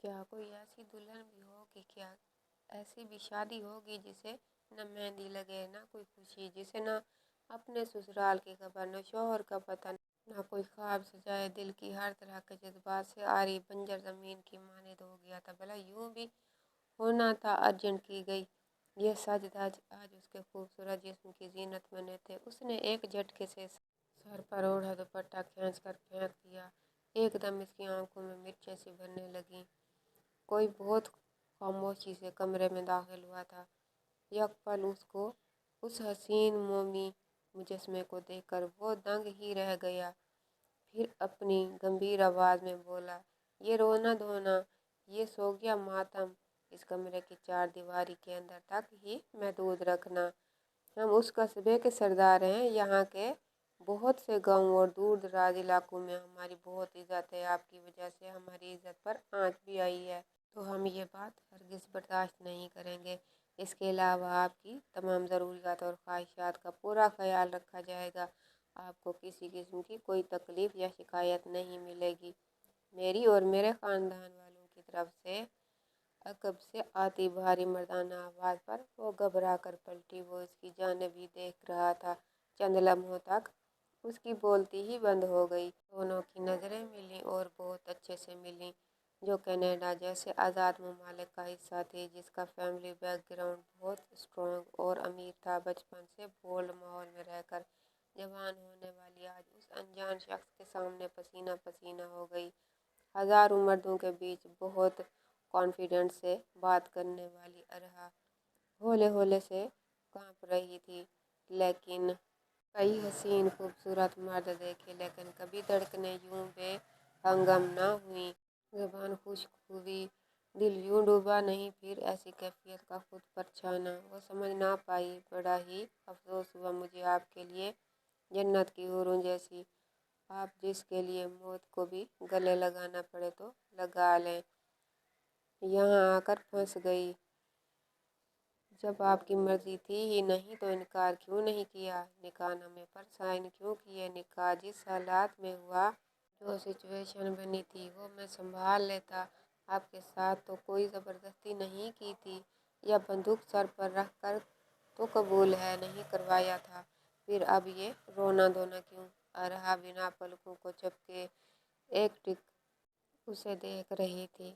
کیا کوئی ایسی دلہن بھی ہوگی، کیا ایسی بھی شادی ہوگی جسے نہ مہندی لگے، نہ کوئی خوشی، جسے نہ اپنے سسرال کی خبر، نہ شوہر کا پتہ، نہ کوئی خواب سجائے؟ دل کی ہر طرح کے جذبات سے آری بنجر زمین کی مانند ہو گیا تھا۔ بھلا یوں بھی ہونا تھا؟ ارجنٹ کی گئی یہ سج دھج آج اس کے خوبصورت جسم کی زینت بنے تھے۔ اس نے ایک جھٹکے سے سر پر اوڑھا دوپٹہ کھینچ کر پھینک دیا۔ ایک دم اس کی آنکھوں میں مرچیں سی بھرنے لگیں۔ کوئی بہت خاموشی سے کمرے میں داخل ہوا تھا۔ یک پل اس کو اس حسین مومی مجسمے کو دیکھ کر وہ دنگ ہی رہ گیا، پھر اپنی گمبھیر آواز میں بولا، یہ رونا دھونا، یہ سوگیا ماتم اس کمرے کی چار دیواری کے اندر تک ہی محدود رکھنا۔ ہم اس قصبے کے سردار ہیں، یہاں کے بہت سے گاؤں اور دور دراز علاقوں میں ہماری بہت عزت ہے، آپ کی وجہ سے ہماری عزت پر آنچ بھی آئی ہے، تو ہم یہ بات ہرگز برداشت نہیں کریں گے۔ اس کے علاوہ آپ کی تمام ضروریات اور خواہشات کا پورا خیال رکھا جائے گا، آپ کو کسی قسم کی کوئی تکلیف یا شکایت نہیں ملے گی۔ میری اور میرے خاندان والوں کی طرف سے عقب سے آتی بھاری مردانہ آواز پر وہ گھبرا کر پلٹی۔ وہ اس کی جانب ہی دیکھ رہا تھا۔ چند لمحوں تک اس کی بولتی ہی بند ہو گئی۔ دونوں کی نظریں ملیں اور بہت اچھے سے ملیں۔ جو کینیڈا جیسے آزاد ممالک کا حصہ تھی، جس کا فیملی بیک گراؤنڈ بہت اسٹرانگ اور امیر تھا، بچپن سے بولڈ ماحول میں رہ کر جوان ہونے والی آج اس انجان شخص کے سامنے پسینہ پسینہ ہو گئی۔ ہزاروں مردوں کے بیچ بہت کانفیڈنس سے بات کرنے والی ارہا ہولے ہولے سے کانپ رہی تھی۔ لیکن کئی حسین خوبصورت مرد دیکھے، لیکن کبھی دھڑکنیں یوں بے ہنگم نہ ہوئیں، زبان خشک ہوئی، دل یوں ڈوبا نہیں۔ پھر ایسی کیفیت کا خود پر چھانا وہ سمجھ نہ پائی۔ بڑا ہی افسوس ہوا مجھے آپ کے لیے، جنت کی حوروں جیسی، آپ جس کے لیے موت کو بھی گلے لگانا پڑے تو لگا لیں، یہاں آ کر پھنس گئی۔ جب آپ کی مرضی تھی ہی نہیں تو انکار کیوں نہیں کیا؟ نکاح نامے پر سائن کیوں کیے؟ نکاح جس حالات میں ہوا، جو سچویشن بنی تھی وہ میں سنبھال لیتا۔ آپ کے ساتھ تو کوئی زبردستی نہیں کی تھی، یا بندوق سر پر رکھ کر تو قبول ہے نہیں کروایا تھا؟ پھر اب یہ رونا دھونا کیوں؟ ارہا بنا پلکوں کو جھپکے ایک ٹک اسے دیکھ رہی تھی۔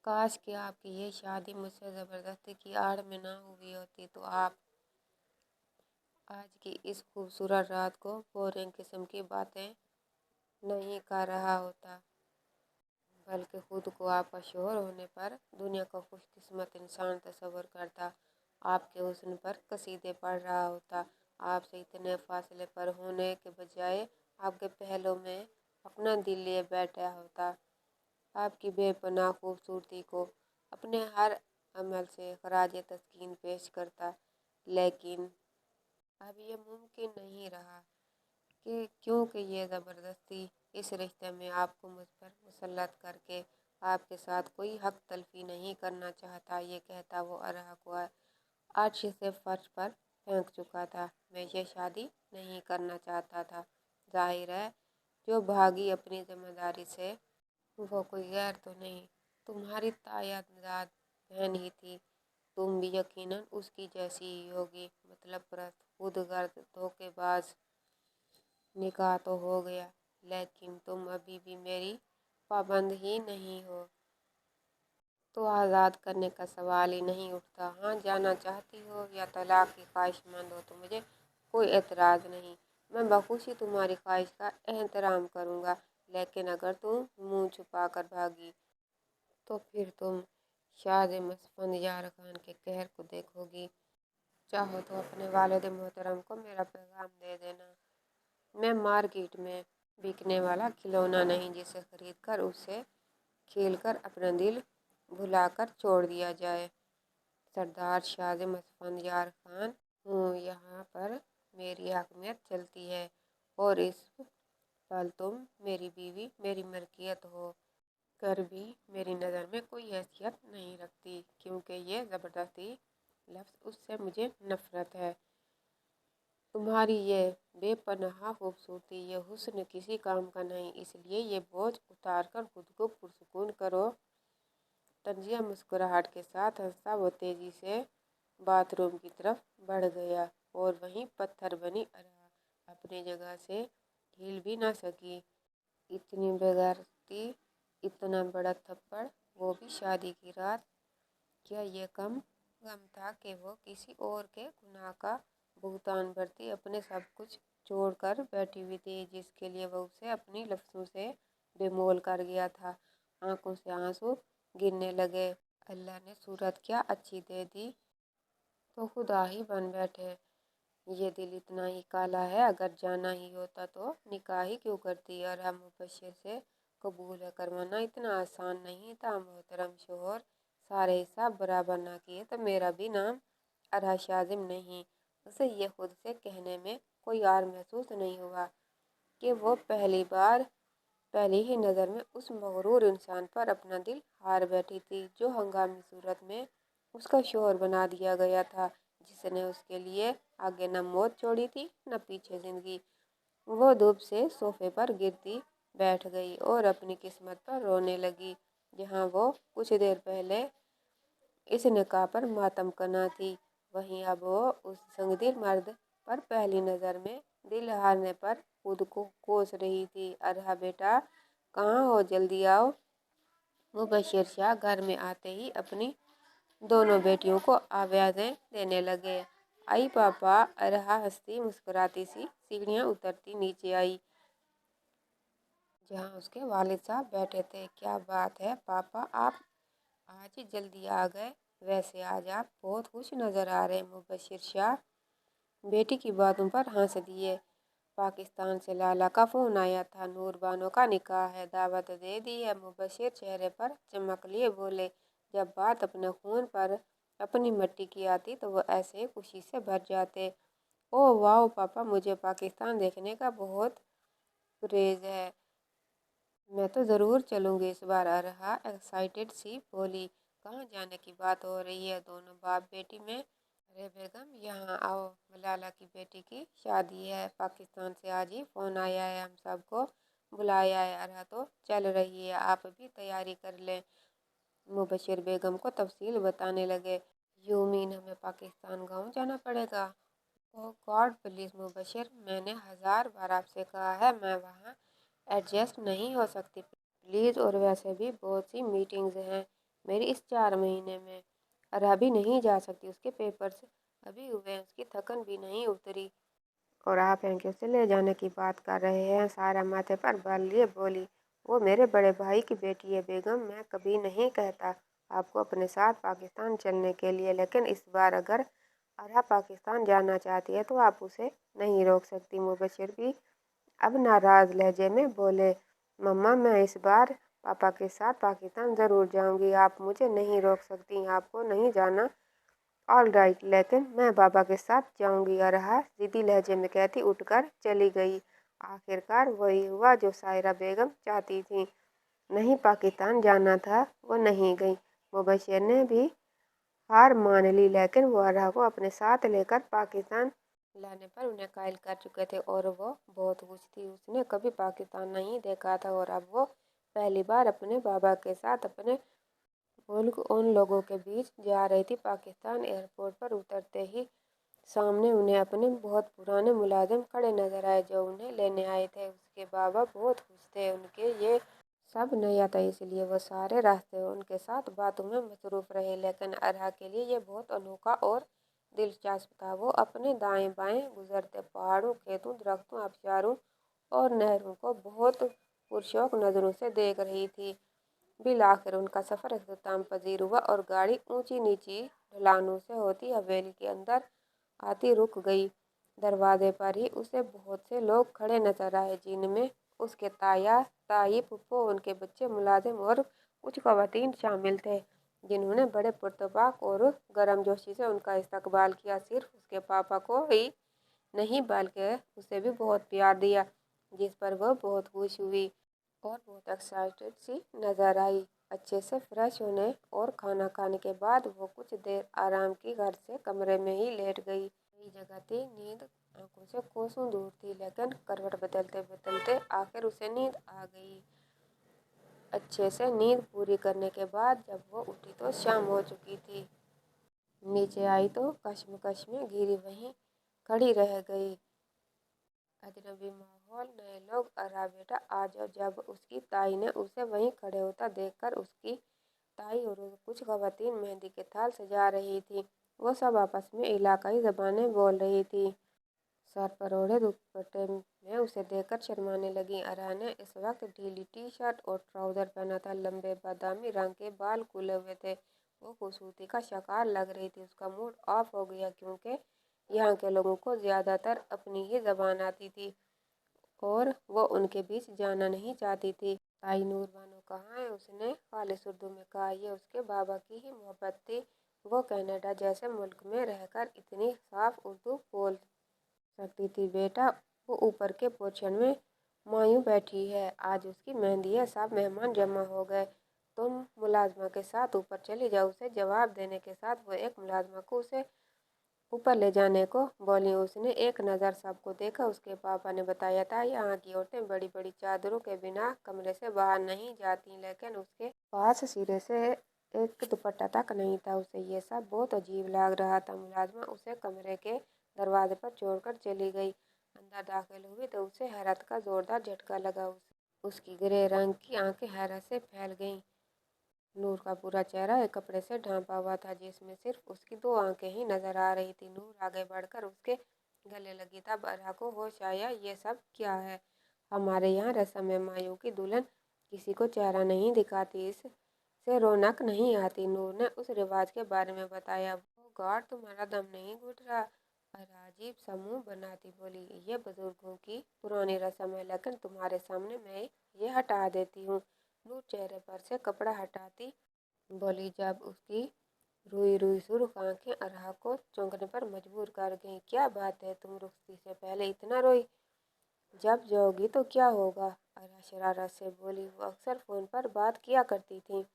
کاش کہ آپ کی یہ شادی مجھ سے زبردستی کی آڑ میں نہ ہوئی ہوتی، تو آپ آج کی اس خوبصورت رات کو بورنگ قسم کی باتیں نہیں کر رہا ہوتا، بلکہ خود کو آپ کا شوہر ہونے پر دنیا کا خوش قسمت انسان تصور کرتا، آپ کے حسن پر قصیدے پڑھ رہا ہوتا، آپ سے اتنے فاصلے پر ہونے کے بجائے آپ کے پہلو میں اپنا دل لیے بیٹھا ہوتا، آپ کی بے پناہ خوبصورتی کو اپنے ہر عمل سے خراج تسکین پیش کرتا۔ لیکن اب یہ ممکن نہیں رہا، کیونکہ یہ زبردستی اس رشتے میں آپ کو مجھ پر مسلط کر کے آپ کے ساتھ کوئی حق تلفی نہیں کرنا چاہتا۔ یہ کہتا وہ ارہا کو عرش سے فرش پر پھینک چکا تھا۔ میں یہ شادی نہیں کرنا چاہتا تھا۔ ظاہر ہے جو بھاگی اپنی ذمہ داری سے وہ کوئی غیر تو نہیں، تمہاری تایید بہن ہی تھی، تم بھی یقیناً اس کی جیسی ہی ہوگی، مطلب پرست، خود غرض، دھوکے باز۔ نکاح تو ہو گیا، لیکن تم ابھی بھی میری پابند ہی نہیں ہو، تو آزاد کرنے کا سوال ہی نہیں اٹھتا۔ ہاں جانا چاہتی ہو یا طلاق کی خواہش مند ہو تو مجھے کوئی اعتراض نہیں، میں بخوشی تمہاری خواہش کا احترام کروں گا، لیکن اگر تم منہ چھپا کر بھاگی تو پھر تم شاہ مسفندیار خان کے قہر کو دیکھو گی۔ چاہو تو اپنے والد محترم کو میرا پیغام دے دینا، میں مارکیٹ میں بکنے والا کھلونا نہیں جسے خرید کر اسے کھیل کر اپنا دل بھلا کر چھوڑ دیا جائے۔ سردار شاہ مسفندیار خان ہوں، یہاں پر میری حاکمیت چلتی ہے، اور اس پل تم میری بیوی، میری ملکیت ہو کر بھی میری نظر میں کوئی حیثیت نہیں رکھتی، کیونکہ یہ زبردستی لفظ اس سے مجھے نفرت ہے۔ تمہاری یہ بے پناہ خوبصورتی، یہ حسن کسی کام کا نہیں، اس لیے یہ بوجھ اتار کر خود کو پرسکون کرو۔ तंजिया मुस्कुराहट के साथ हंसा। वो तेजी से बाथरूम की तरफ बढ़ गया और वहीं पत्थर बनी अरहा अपनी जगह से हिल भी ना सकी। इतनी बेगैरती, इतना बड़ा थप्पड़, वो भी शादी की रात। क्या ये कम गम था कि वो किसी और के गुनाह का भुगतान भरती अपने सब कुछ छोड़कर बैठी हुई थी, जिसके लिए वो उसे अपनी लफ्जों से बेमोल कर गया था। आंखों से आंसू गिरने लगे। अल्लाह ने सूरत क्या अच्छी दे दी तो खुदा ही बन बैठे। ये दिल इतना ही काला है, अगर जाना ही होता तो निकाह ही क्यों करती। और हम मुबश्शिर से कबूल करवाना इतना आसान नहीं था मोहतरम शोहर। सारे हिसाब बराबर ना किए तो मेरा भी नाम अरहा शाजिम नहीं। उसे ये खुद से कहने में कोई आर महसूस नहीं हुआ कि वो पहली ही नज़र में उस मगरूर इंसान पर अपना दिल हार बैठी थी, जो हंगामी सूरत में उसका शोहर बना दिया गया था, जिसने उसके लिए आगे न मौत छोड़ी थी न पीछे जिंदगी। वो धूप से सोफे पर गिरती बैठ गई और अपनी किस्मत पर रोने लगी, जहाँ वो कुछ देर पहले इस निकाह पर मातम करना थी, वहीं अब वो उस संगदिल मर्द पर पहली नज़र में दिल हारने पर खुद को कोस रही थी। अरहा बेटा, कहाँ हो, जल्दी आओ। मुबश्शिर शाह घर में आते ही अपनी दोनों बेटियों को आवाज़ें देने लगे। आई पापा। अरहा हंसती मुस्कुराती सी सीढ़ियाँ उतरती नीचे आई, जहाँ उसके वालिद साहब बैठे थे। क्या बात है पापा, आप आज ही जल्दी आ गए। वैसे आज आप बहुत खुश नज़र आ रहे। मुबश्शिर शाह बेटी की बातों पर हंस दिए। पाकिस्तान से लाला का फ़ोन आया था, नूर बानो का निकाह है, दावत दे दी है। मुबश्शिर चेहरे पर चमक लिए बोले। जब बात अपने खून पर, अपनी मिट्टी की आती तो वो ऐसे खुशी से भर जाते। ओह वाह पापा, मुझे पाकिस्तान देखने का बहुत क्रेज़ है। मैं तो ज़रूर चलूँगी इस बार। अरहा एक्साइटेड सी बोली। कहाँ जाने की बात हो रही है दोनों बाप बेटी में? अरे बेगम, यहाँ आओ, मलाला की बेटी की शादी है। पाकिस्तान से आज ही फ़ोन आया है, हम सबको बुलाया है। अरहा तो चल रही है, आप भी तैयारी कर लें। मुबश्शिर बेगम को तफसील बताने लगे। यू मीन हमें पाकिस्तान गाँव जाना पड़ेगा? ओह गॉड प्लीज़ मुबश्शिर, मैंने 1000 बार आपसे कहा है, मैं वहाँ एडजस्ट नहीं हो सकती प्लीज़। और वैसे भी बहुत सी मीटिंग्स हैं मेरी इस 4 महीने में। अरहा भी नहीं जा सकती, उसके पेपर्स अभी हुए हैं, उसकी थकन भी नहीं उतरी। और आप हैं उसे ले जाने की बात कर रहे हैं। सारा माथे पर बाल लिए बोली। वो मेरे बड़े भाई की बेटी है बेगम, मैं कभी नहीं कहता आपको अपने साथ पाकिस्तान चलने के लिए, लेकिन इस बार अगर अरहा पाकिस्तान जाना चाहती है तो आप उसे नहीं रोक सकती। मुबश्शिर भी अब नाराज़ लहजे में बोले। मम्मा, मैं इस बार पापा के साथ पाकिस्तान ज़रूर जाऊंगी, आप मुझे नहीं रोक सकती। आपको नहीं जाना ऑल राइट, लेकिन मैं बाबा के साथ जाऊंगी। अरहा ज़िद्दी लहजे में कहती उठकर चली गई। आखिरकार वही हुआ जो सायरा बेगम चाहती थी। नहीं पाकिस्तान जाना था, वो नहीं गई। मुबश्शिर ने भी हार मान ली, लेकिन वो अरहा को अपने साथ लेकर पाकिस्तान लाने पर उन्हें कायल कर चुके थे और वो बहुत खुश थी। उसने कभी पाकिस्तान नहीं देखा था और अब वो पहली बार अपने बाबा के साथ अपने मुल्क उन लोगों के बीच जा रही थी। पाकिस्तान एयरपोर्ट पर उतरते ही सामने उन्हें अपने बहुत पुराने मुलाजिम खड़े नजर आए, जो उन्हें लेने आए थे। उसके बाबा बहुत खुश थे, उनके ये सब नया था, इसलिए वो सारे रास्ते उनके साथ बातों में मसरूफ रहे। लेकिन अरहा के लिए ये बहुत अनोखा और दिलचस्प था। वो अपने दाएं बाएं गुजरते पहाड़ों, खेतों, दरख्तों, आबशारों और नहरों को बहुत पुरशौक नज़रों से देख रही थी। बिल आखिर उनका सफ़र अख्ताम पजीर हुआ और गाड़ी ऊंची नीची ढलानों से होती हवेली के अंदर आती रुक गई। दरवाजे पर ही उसे बहुत से लोग खड़े नजर आए, जिनमें उसके ताया, ताई, फुप्पो, उनके बच्चे, मुलाजिम और कुछ खवातीन शामिल थे, जिन्होंने बड़े पुरतबाक और गर्मजोशी से उनका इस्तकबाल किया। सिर्फ उसके पापा को ही नहीं बल्कि उसे भी बहुत प्यार दिया, जिस पर वह बहुत खुश हुई और बहुत एक्साइटेड सी नज़र आई। अच्छे से फ्रेश होने और खाना खाने के बाद वो कुछ देर आराम की, घर से कमरे में ही लेट गई। नई जगह थी, नींद आंखों से कोसों दूर थी, लेकिन करवट बदलते बदलते आखिर उसे नींद आ गई। अच्छे से नींद पूरी करने के बाद जब वो उठी तो शाम हो चुकी थी। नीचे आई तो कश्मकश में घिरी वहीं खड़ी रह गई। अजनबी माहौल, नए लोग, अरा बेटा आ जाओ। जब उसकी ताई ने उसे वहीं खड़े होता देखकर उसकी ताई और कुछ खवातीन मेहंदी के थाल सजा रही थी। वो सब आपस में इलाकाई ज़बानें बोल रही थी। सर पर ओढ़े दुपट्टे में उसे देखकर शर्माने लगी। अरा ने इस वक्त ढीली टी शर्ट और ट्राउज़र पहना था। लंबे बादामी रंग के बाल खुले हुए थे। वो खूबसूरती का शिकार लग रही थी। उसका मूड ऑफ हो गया क्योंकि यहाँ के लोगों को ज़्यादातर अपनी ही ज़बान आती थी और वो उनके बीच जाना नहीं चाहती थी। ताई नूर बानो कहाँ है? उसने खालिस उर्दू में कहा। ये उसके बाबा की ही मोहब्बत थी। वो कनाडा जैसे मुल्क में रहकर इतनी साफ उर्दू बोल सकती थी। बेटा, वो ऊपर के पोर्शन में मायूं बैठी है। आज उसकी मेहंदी है। सब मेहमान जमा हो गए। तुम मुलाजमा के साथ ऊपर चली जाओ। उसे जवाब देने के साथ वो एक मुलाजमा को उसे ऊपर ले जाने को बोली। उसने एक नज़र सबको देखा। उसके पापा ने बताया था यहाँ की औरतें बड़ी बड़ी चादरों के बिना कमरे से बाहर नहीं जाती, लेकिन उसके पास सिरे से एक दुपट्टा तक नहीं था। उसे ये सब बहुत अजीब लग रहा था। मुलाजमा उसे कमरे के दरवाजे पर छोड़कर चली गई। अंदर दाखिल हुई तो उसे हैरत का जोरदार झटका लगा। उसकी ग्रे रंग की आंखें हैरत से फैल गईं। नूर का पूरा चेहरा एक कपड़े से ढांपा हुआ था जिसमें सिर्फ उसकी दो आंखें ही नजर आ रही थी। नूर आगे बढ़कर उसके गले लगी। तब अरा को होश आया। ये सब क्या है? हमारे यहाँ रस्म है, मायूं की दुल्हन किसी को चेहरा नहीं दिखाती, इससे रौनक नहीं आती। नूर ने उस रिवाज के बारे में बताया। वो गॉड, तुम्हारा दम नहीं घुट रहा? अरा अजीब सा मुंह बनाती बोली। ये बुजुर्गों की पुरानी रस्म है, लेकिन तुम्हारे सामने मैं ये हटा देती हूँ। नूर चेहरे पर से कपड़ा हटाती बोली। जब उसकी रुई रुई सुर्ख आंखें अरहा को चौंकने पर मजबूर कर गईं। क्या बात है, तुम रुखसती से पहले इतना रोई, जब जाओगी तो क्या होगा? अरहा शरारत से बोली। वो अक्सर फ़ोन पर बात किया करती थी।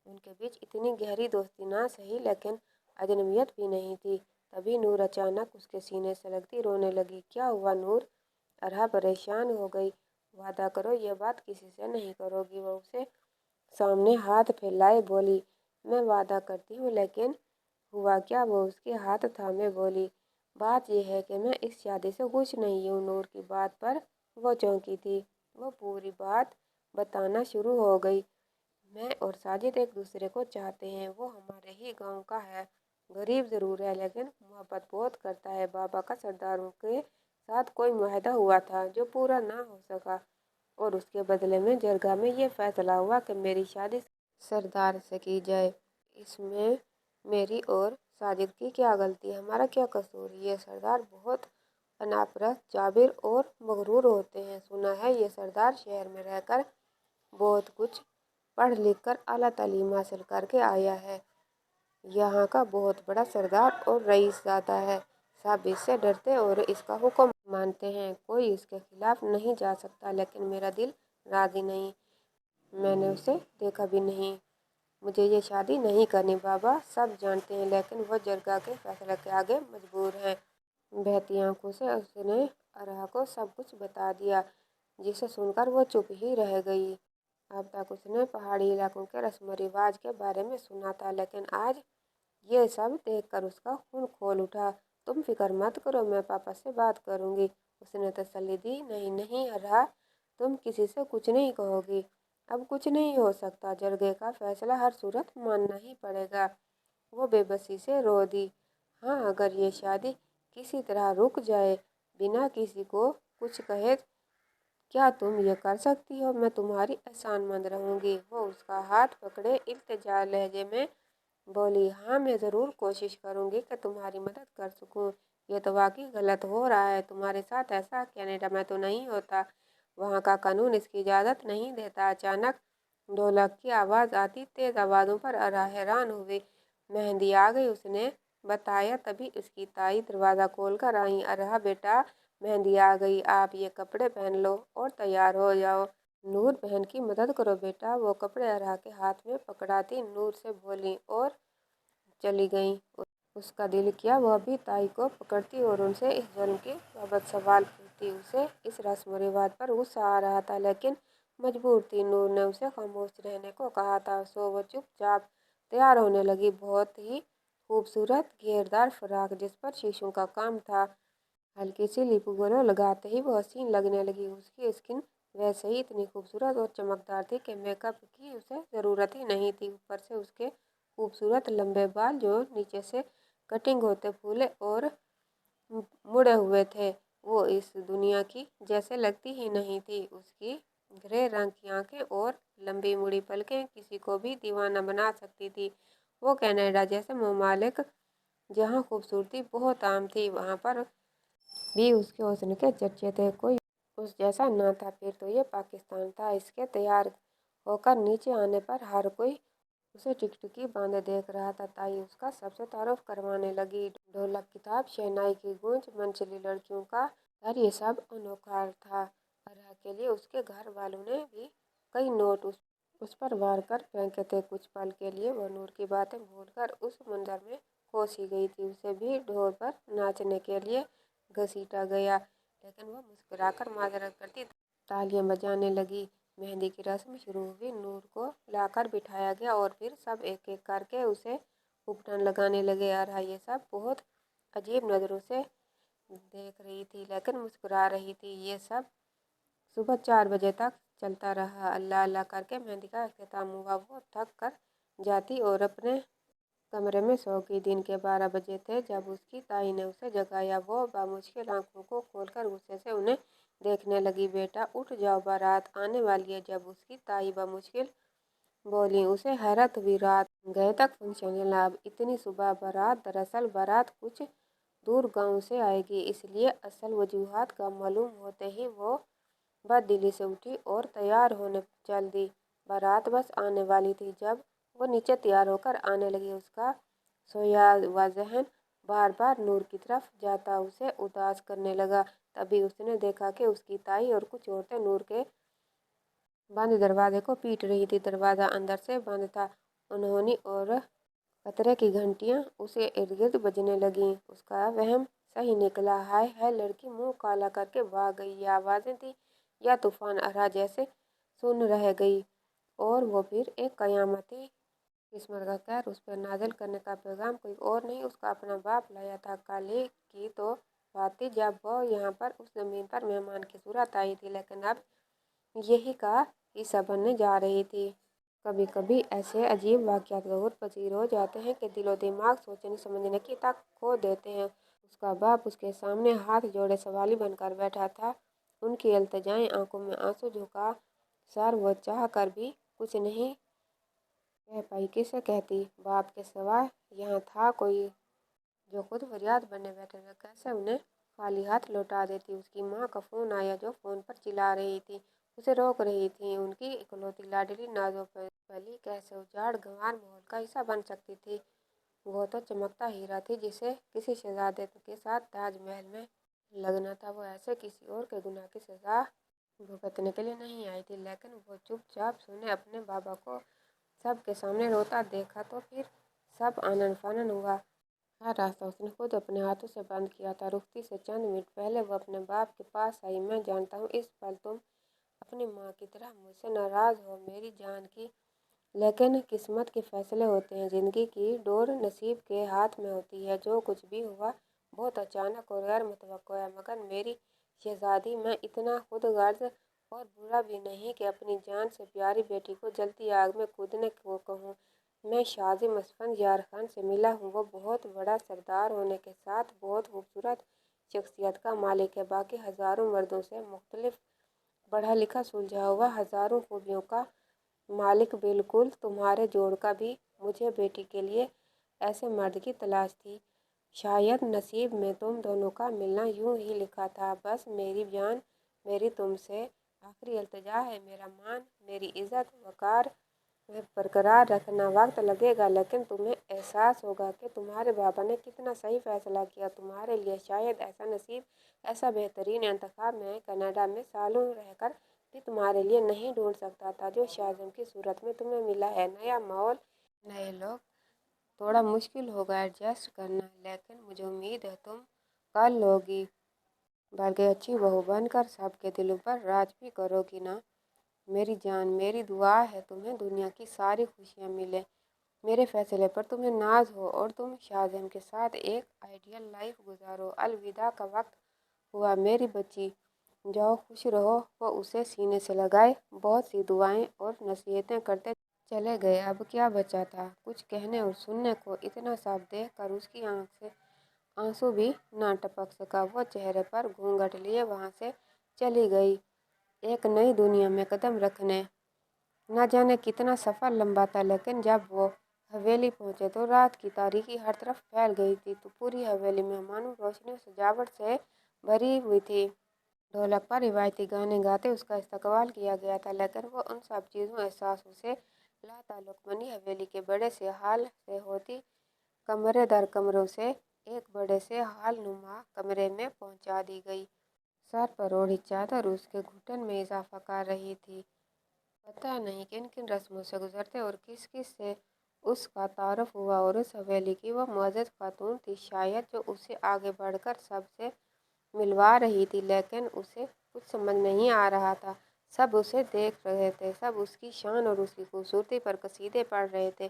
उनके बीच इतनी गहरी दोस्ती ना सही, लेकिन अजनबियत भी नहीं थी। तभी नूर अचानक उसके सीने से लगती रोने लगी। क्या हुआ नूर? अरहा परेशान हो गई। वादा करो ये बात किसी से नहीं करोगी। वो उसे सामने हाथ फैलाए बोली। मैं वादा करती हूँ, लेकिन हुआ क्या? वो उसके हाथ थामे बोली। बात यह है कि मैं इस शादी से खुश नहीं हूँ। नूर की बात पर वो चौंकी थी। वो पूरी बात बताना शुरू हो गई। मैं और साजिद एक दूसरे को चाहते हैं। वो हमारे ही गांव का है, गरीब ज़रूर है लेकिन मोहब्बत बहुत करता है। बाबा का सरदारों के साथ कोई मुआहदा हुआ था जो पूरा ना हो सका, और उसके बदले में जरगा में ये फैसला हुआ कि मेरी शादी सरदार से की जाए। इसमें मेरी और साजिद की क्या गलती? हमारा क्या कसूर? ये सरदार बहुत अनापरस्त, जाबिर और मगरूर होते हैं। सुना है ये सरदार शहर में रहकर बहुत कुछ पढ़ लिख कर आला तालीम हासिल करके आया है। यहाँ का बहुत बड़ा सरदार और रईसज़ादा है। सब इससे डरते और इसका हुक्म मानते हैं। कोई इसके खिलाफ नहीं जा सकता, लेकिन मेरा दिल राज़ी नहीं। मैंने उसे देखा भी नहीं। मुझे ये शादी नहीं करनी। बाबा सब जानते हैं, लेकिन वह जरगा के फैसले के आगे मजबूर हैं। बहती आंखों से उसने अरहा को सब कुछ बता दिया, जिसे सुनकर वो चुप ही रह गई। अब तक उसने पहाड़ी इलाकों के रस्म रिवाज के बारे में सुना था, लेकिन आज ये सब देखकर उसका खून खोल उठा। तुम फिक्र मत करो, मैं पापा से बात करूँगी, उसने तसल्ली दी। नहीं नहीं अरहा, तुम किसी से कुछ नहीं कहोगी। अब कुछ नहीं हो सकता। जरगे का फैसला हर सूरत मानना ही पड़ेगा। वो बेबसी से रो दी। हाँ, अगर ये शादी किसी तरह रुक जाए बिना किसी को कुछ कहे, क्या तुम ये कर सकती हो? मैं तुम्हारी एहसानमंद रहूँगी। वो उसका हाथ पकड़े इल्तिजा लहजे में बोली। हाँ, मैं ज़रूर कोशिश करूँगी कि तुम्हारी मदद कर सकूँ। ये तो वाकई गलत हो रहा है तुम्हारे साथ। ऐसा कनाडा में तो नहीं होता। वहाँ का कानून इसकी इजाज़त नहीं देता। अचानक ढोलक की आवाज़ आती तेज़ आवाज़ों पर अरहा हैरान हुई। मेहंदी आ गई, उसने बताया। तभी उसकी ताई दरवाज़ा खोल कर आई। अरहा बेटा, मेहंदी आ गई, आप ये कपड़े पहन लो और तैयार हो जाओ। नूर, बहन की मदद करो बेटा। वो कपड़े अरहा के हाथ में पकड़ाती नूर से बोली और चली गई। उसका दिल किया वह भी ताई को पकड़ती और उनसे इस जुल्म के बाबत सवाल पूछती। उसे इस रस्म रिवाज पर गुस्सा आ रहा था, लेकिन मजबूर थी। नूर ने उसे खामोश रहने को कहा था, सो वो चुपचाप तैयार होने लगी। बहुत ही खूबसूरत घेरदार फ्रॉक जिस पर शीशों का काम था। हल्की सी लिप ग्लो लगाते ही वो हसीन लगने लगी। उसकी स्किन वैसे ही इतनी खूबसूरत और चमकदार थी कि मेकअप की उसे ज़रूरत ही नहीं थी। ऊपर से उसके खूबसूरत लंबे बाल जो नीचे से कटिंग होते फूले और मुड़े हुए थे, वो इस दुनिया की जैसे लगती ही नहीं थी। उसकी ग्रे रंग की आंखें और लंबी मुड़ी पलकें किसी को भी दीवाना बना सकती थी। वो कनाडा जैसे ममालिक जहाँ खूबसूरती बहुत आम थी, वहाँ पर भी उसके हुस्न के चर्चे थे। कोई उस जैसा ना था। फिर तो ये पाकिस्तान था। इसके तैयार होकर नीचे आने पर हर कोई उसे टिकटिकी बांधे देख रहा था। ताई उसका सबसे तारुफ करवाने लगी। ढोलक की थाप, शहनाई की गूंज, मनचली लड़कियों का घर, ये सब अनोखा था। अरहा के लिए उसके घर वालों ने भी कई नोट उस पर वार कर फेंके थे। कुछ पल के लिए वो नूर की बातें भूलकर उस मंजर में खो सी गई थी। उसे भी ढोल पर नाचने के लिए घसीटा गया, लेकिन वह मुस्कुराकर माजरत करती तालियां बजाने लगी। मेहंदी की रस्म शुरू हुई। नूर को लाकर बिठाया गया और फिर सब एक एक करके उसे उपटन लगाने लगे। अरहा ये सब बहुत अजीब नज़रों से देख रही थी, लेकिन मुस्कुरा रही थी। ये सब सुबह 4 बजे तक चलता रहा। अल्लाह अल्लाह करके मेहंदी का अख्ताम हुआ। वो थक कर जाती और अपने कमरे में सो गई। दिन के 12 बजे थे जब उसकी ताई ने उसे जगाया। वो बामुश्किल आंखों को खोलकर गुस्से से उन्हें देखने लगी। बेटा उठ जाओ, बारात आने वाली है। जब उसकी ताई बामुश्किल बोली, उसे हैरत हुई। रात गए तक फंक्शन है, अब इतनी सुबह बारात? दरअसल बारात कुछ दूर गांव से आएगी, इसलिए असल वजूहात का मालूम होते ही वो बददिली से उठी और तैयार होने चल दी। बारात बस आने वाली थी। जब वो नीचे तैयार होकर आने लगी, उसका सोया हुआ ज़हन बार बार नूर की तरफ जाता उसे उदास करने लगा। तभी उसने देखा कि उसकी ताई और कुछ औरतें नूर के बंद दरवाजे को पीट रही थी। दरवाज़ा अंदर से बंद था। उन्होंने और खतरे की घंटियां उसे इर्द गिर्द बजने लगीं। उसका वहम सही निकला। हाय हाय, लड़की मुंह काला करके भाग गई। ये आवाज़ें थी या तूफान? अरहा जैसे सुन रह गई। और वो फिर एक कयामत थी। किस्मत का कहर उस पर नाजिल करने का पैगाम कोई और नहीं, उसका अपना बाप लाया था। कल ही की तो बात थी जब वो यहाँ पर उस ज़मीन पर मेहमान की सूरत आई थी, लेकिन अब यही का हिस्सा बनने जा रही थी। कभी कभी ऐसे अजीब वाक़यात ज़हूर पजीर हो जाते हैं कि दिलो दिमाग सोचने समझने की तक खो देते हैं। उसका बाप उसके सामने हाथ जोड़े सवाली बनकर बैठा था। उनकी इल्तिजाएं आंखों में आंसू झुका सर वो चाह कर भी कुछ नहीं कह पाई। किसे कहती? बाप के सिवा यहाँ था कोई जो खुद फरियाद बनने बैठे था? कैसे उन्हें खाली हाथ लौटा देती? उसकी माँ का फ़ोन आया, जो फ़ोन पर चिल्ला रही थी, उसे रोक रही थी। उनकी इकलौती लाडली नाजो पली कैसे उजाड़ गंवार माहौल का हिस्सा बन सकती थी? वो तो चमकता हीरा थी जिसे किसी शहजादे के साथ ताजमहल में लगना था। वो ऐसे किसी और के गुनाह की सजा भुगतने के लिए नहीं आई थी। लेकिन वो चुपचाप सुने। अपने बाबा को सबके सामने रोता देखा तो फिर सब आनन फानन हुआ। हर रास्ता उसने खुद अपने हाथों से बंद किया था। रुखती से चंद मिनट पहले वो अपने बाप के पास आई। मैं जानता हूँ इस पल तुम अपनी माँ की तरह मुझसे नाराज़ हो मेरी जान की, लेकिन किस्मत के फैसले होते हैं। ज़िंदगी की डोर नसीब के हाथ में होती है। जो कुछ भी हुआ बहुत अचानक और गैर मुतवक्को है। मगर मेरी शहज़ादी, मैं इतना खुदगर्ज और बुरा भी नहीं कि अपनी जान से प्यारी बेटी को जलती आग में कूदने को कहूँ। मैं शाज़िम असफंद यार खान से मिला हूँ। वो बहुत बड़ा सरदार होने के साथ बहुत खूबसूरत शख्सियत का मालिक है। बाकी हज़ारों मर्दों से मुख्तलिफ, पढ़ा लिखा सुलझा हुआ, हज़ारों खूबियों का मालिक। बिल्कुल तुम्हारे जोड़ का भी। मुझे बेटी के लिए ऐसे मर्द की तलाश थी। शायद नसीब में तुम दोनों का मिलना यूं ही लिखा था। बस मेरी जान, मेरी तुमसे आखिरी इल्तिजा है। मेरा मान, मेरी इज़्ज़त वक़ार बरकरार रखना। वक्त लगेगा, लेकिन तुम्हें एहसास होगा कि तुम्हारे बाबा ने कितना सही फैसला किया तुम्हारे लिए। शायद ऐसा नसीब, ऐसा बेहतरीन इंतखाब मैं कनाडा में सालों रहकर भी तुम्हारे लिए नहीं ढूंढ सकता था, जो शाज़म की सूरत में तुम्हें मिला है। नया माहौल, नए लोग, थोड़ा मुश्किल होगा एडजस्ट करना, लेकिन मुझे उम्मीद है तुम कर लोगी, बल्कि अच्छी बहू बनकर सबके दिलों पर राज भी करोगी ना। میری جان، میری دعا ہے تمہیں دنیا کی ساری خوشیاں ملیں، میرے فیصلے پر تمہیں ناز ہو اور تم شاہزم کے ساتھ ایک آئیڈیل لائف گزارو۔ الوداع کا وقت ہوا میری بچی، جاؤ خوش رہو۔ وہ اسے سینے سے لگائے بہت سی دعائیں اور نصیحتیں کرتے چلے گئے۔ اب کیا بچا تھا کچھ کہنے اور سننے کو؟ اتنا صاف دیکھ کر اس کی آنکھ سے آنسو بھی نہ ٹپک سکا۔ وہ چہرے پر گھونگھٹ لیے وہاں سے چلی گئی، ایک نئی دنیا میں قدم رکھنے۔ نہ جانے کتنا سفر لمبا تھا، لیکن جب وہ حویلی پہنچے تو رات کی تاریکی ہر طرف پھیل گئی تھی۔ تو پوری حویلی مہمانوں، روشنی اور سجاوٹ سے بھری ہوئی تھی۔ ڈھولک پر روایتی گانے گاتے اس کا استقبال کیا گیا تھا، لیکن وہ ان سب چیزوں احساسوں سے لاتعلق بنی حویلی کے بڑے سے ہال سے ہوتی کمرے در کمروں سے ایک بڑے سے ہال نما کمرے میں پہنچا دی گئی۔ سر پر اوڑھی چادر اس کے گھٹن میں اضافہ کر رہی تھی۔ پتہ نہیں کن کن رسموں سے گزرتے اور کس کس سے اس کا تعارف ہوا، اور اس حویلی کی وہ معزز خاتون تھی شاید جو اسے آگے بڑھ کر سب سے ملوا رہی تھی، لیکن اسے کچھ سمجھ نہیں آ رہا تھا۔ سب اسے دیکھ رہے تھے، سب اس کی شان اور اس کی خوبصورتی پر قصیدے پڑھ رہے تھے۔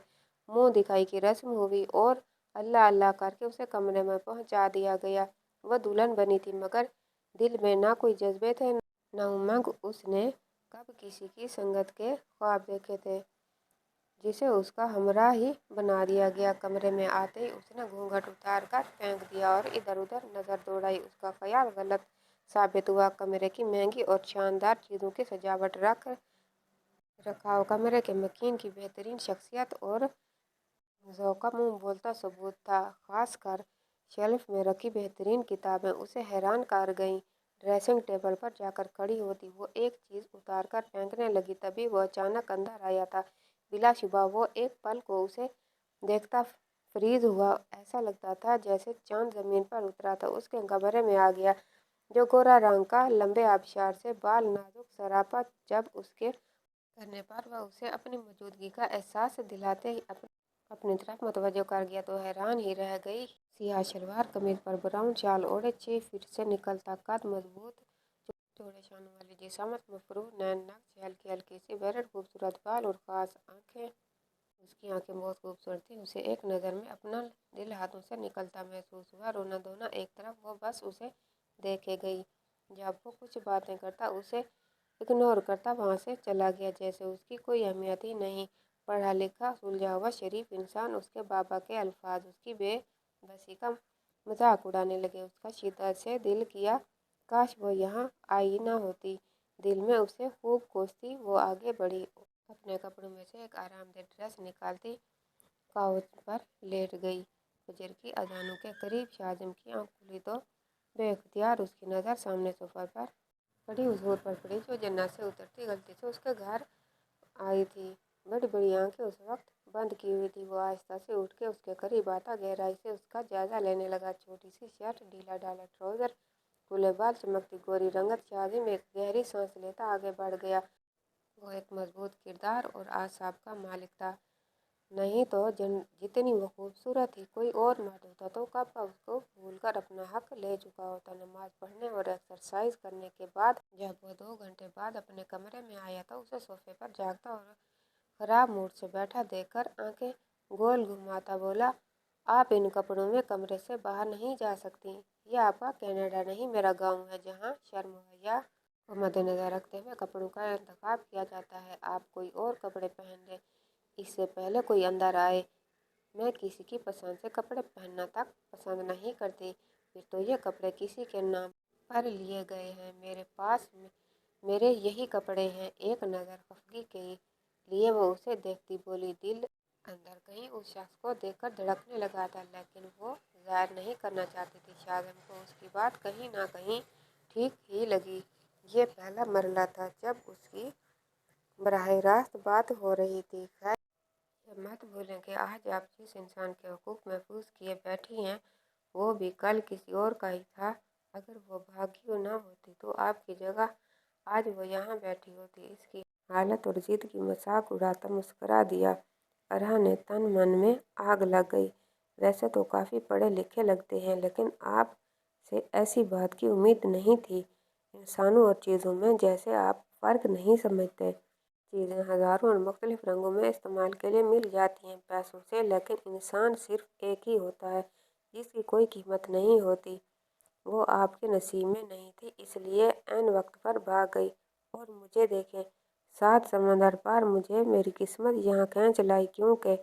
منہ دکھائی کی رسم ہوئی اور اللہ اللہ کر کے اسے کمرے میں پہنچا دیا گیا۔ وہ دلہن بنی تھی، مگر دل میں نہ کوئی جذبے تھے نہ امنگ۔ اس نے کب کسی کی سنگت کے خواب دیکھے تھے جسے اس کا ہمراہ ہی بنا دیا گیا؟ کمرے میں آتے ہی اس نے گھونگھٹ اتار کر پھینک دیا اور ادھر ادھر نظر دوڑائی۔ اس کا خیال غلط ثابت ہوا۔ کمرے کی مہنگی اور شاندار چیزوں کی سجاوٹ، رکھ رکھاؤ، کمرے کے مکین کی بہترین شخصیت اور ذوق کا منہ بولتا ثبوت تھا۔ خاص کر شیلف میں رکھی بہترین کتابیں اسے حیران کر گئیں۔ ڈریسنگ ٹیبل پر جا کر کھڑی ہوتی وہ ایک چیز اتار کر پھینکنے لگی، تبھی وہ اچانک اندر آیا تھا۔ بلا شبہ وہ ایک پل کو اسے دیکھتا فریز ہوا۔ ایسا لگتا تھا جیسے چاند زمین پر اترا تھا، اس کے کمرے میں آ گیا۔ جو گورا رنگ کا، لمبے آبشار سے بال، نازک سراپا، جب اس کے کرنے پر وہ اسے اپنی موجودگی کا احساس دلاتے ہی اپنی طرف متوجہ کر گیا تو حیران ہی رہ گئی۔ سیاہ شلوار قمیض پر براؤن شال اوڑھے، 6 فٹ سے نکلتا قد، مضبوط چوڑے شانوں والی جسامت، مفروض نین نقش، ہلکی ہلکی سی بیرڈ، خوبصورت بال اور خاص آنکھیں۔ اس کی آنکھیں بہت خوبصورت تھیں۔ اسے ایک نظر میں اپنا دل ہاتھوں سے نکلتا محسوس ہوا۔ رونا دھونا ایک طرف، وہ بس اسے دیکھے گئی۔ جب وہ کچھ باتیں کرتا اسے اگنور کرتا وہاں سے چلا گیا، جیسے اس کی کوئی اہمیت ہی نہیں۔ پڑھا لکھا، سلجھا ہوا، شریف انسان، اس کے بابا کے الفاظ اس کی بے بسی کا مذاق اڑانے لگے۔ اس کا شدت سے دل کیا کاش وہ یہاں آئی نہ ہوتی۔ دل میں اسے خوب کوستی وہ آگے بڑھی، اپنے کپڑوں میں سے ایک آرام دہ ڈریس نکالتی کاؤچ پر لیٹ گئی۔ فجر کی اذانوں کے قریب شاہزم کی آنکھ کھلی تو بے اختیار اس کی نظر سامنے صوفے پر پڑی اس حور پر پڑی جو جنت سے اترتی غلطی سے اس کے گھر آئی تھی۔ بڑی بڑی آنکھیں اس وقت بند کی ہوئی تھیں۔ وہ آہستہ سے اٹھ کے اس کے قریب آتا گہرائی سے اس کا جائزہ لینے لگا۔ چھوٹی سی شرٹ، ڈھیلا ڈھالا ٹراؤزر، کھلے بال، چمکتی گوری رنگت۔ شاہزم ایک گہری سانس لیتا آگے بڑھ گیا۔ وہ ایک مضبوط کردار اور اعصاب کا مالک تھا، نہیں تو جتنی وہ خوبصورت تھی، کوئی اور مرد ہوتا تو کب کا اس کو بھول کر اپنا حق لے چکا ہوتا۔ نماز پڑھنے اور ایکسرسائز کرنے کے بعد جب وہ 2 گھنٹے بعد اپنے کمرے میں آیا تو اسے صوفے پر جاگتا اور خراب موڈ سے بیٹھا دیکھ کر آنکھیں گول گھماتا بولا، آپ ان کپڑوں میں کمرے سے باہر نہیں جا سکتی۔ یہ آپ کا کینیڈا نہیں، میرا گاؤں ہے، جہاں شرم و حیا کو مدنظر رکھتے ہوئے کپڑوں کا انتخاب کیا جاتا ہے۔ آپ کوئی اور کپڑے پہن لیں اس سے پہلے کوئی اندر آئے۔ میں کسی کی پسند سے کپڑے پہننا تک پسند نہیں کرتی۔ پھر تو یہ کپڑے کسی کے نام پر لیے گئے ہیں۔ میرے پاس میرے یہی کپڑے ہیں۔ ایک نظر خفگی کے لیے وہ اسے دیکھتی بولی، دل اندر کہیں اس شخص کو دیکھ کر دھڑکنے لگا تھا، لیکن وہ ظاہر نہیں کرنا چاہتی تھی۔ شاہزم کو اس کی بات کہیں نہ کہیں ٹھیک ہی لگی۔ یہ پہلا مرحلہ تھا جب اس کی براہ راست بات ہو رہی تھی۔ خیر، یہ مت بھولیں کہ آج آپ جس انسان کے حقوق محفوظ کیے بیٹھی ہیں وہ بھی کل کسی اور کا ہی تھا۔ اگر وہ بھاگیو نہ ہوتی تو آپ کی جگہ آج وہ یہاں بیٹھی ہوتی۔ اس کی حالت اور ضد کی مذاق اڑاتا مسکرا دیا۔ ارہا نے تن من میں آگ لگ گئی۔ ویسے تو کافی پڑھے لکھے لگتے ہیں، لیکن آپ سے ایسی بات کی امید نہیں تھی۔ انسانوں اور چیزوں میں جیسے آپ فرق نہیں سمجھتے۔ चीज़ें हज़ारों और मुख्तलिफ रंगों में इस्तेमाल के लिए मिल जाती हैं पैसों से, लेकिन इंसान सिर्फ एक ही होता है जिसकी कोई कीमत नहीं होती। वो आपके नसीब में नहीं थी, इसलिए ऐन वक्त पर भाग गई। और मुझे देखें, 7 समंदर पार मुझे मेरी किस्मत यहाँ खींच लाई, क्योंकि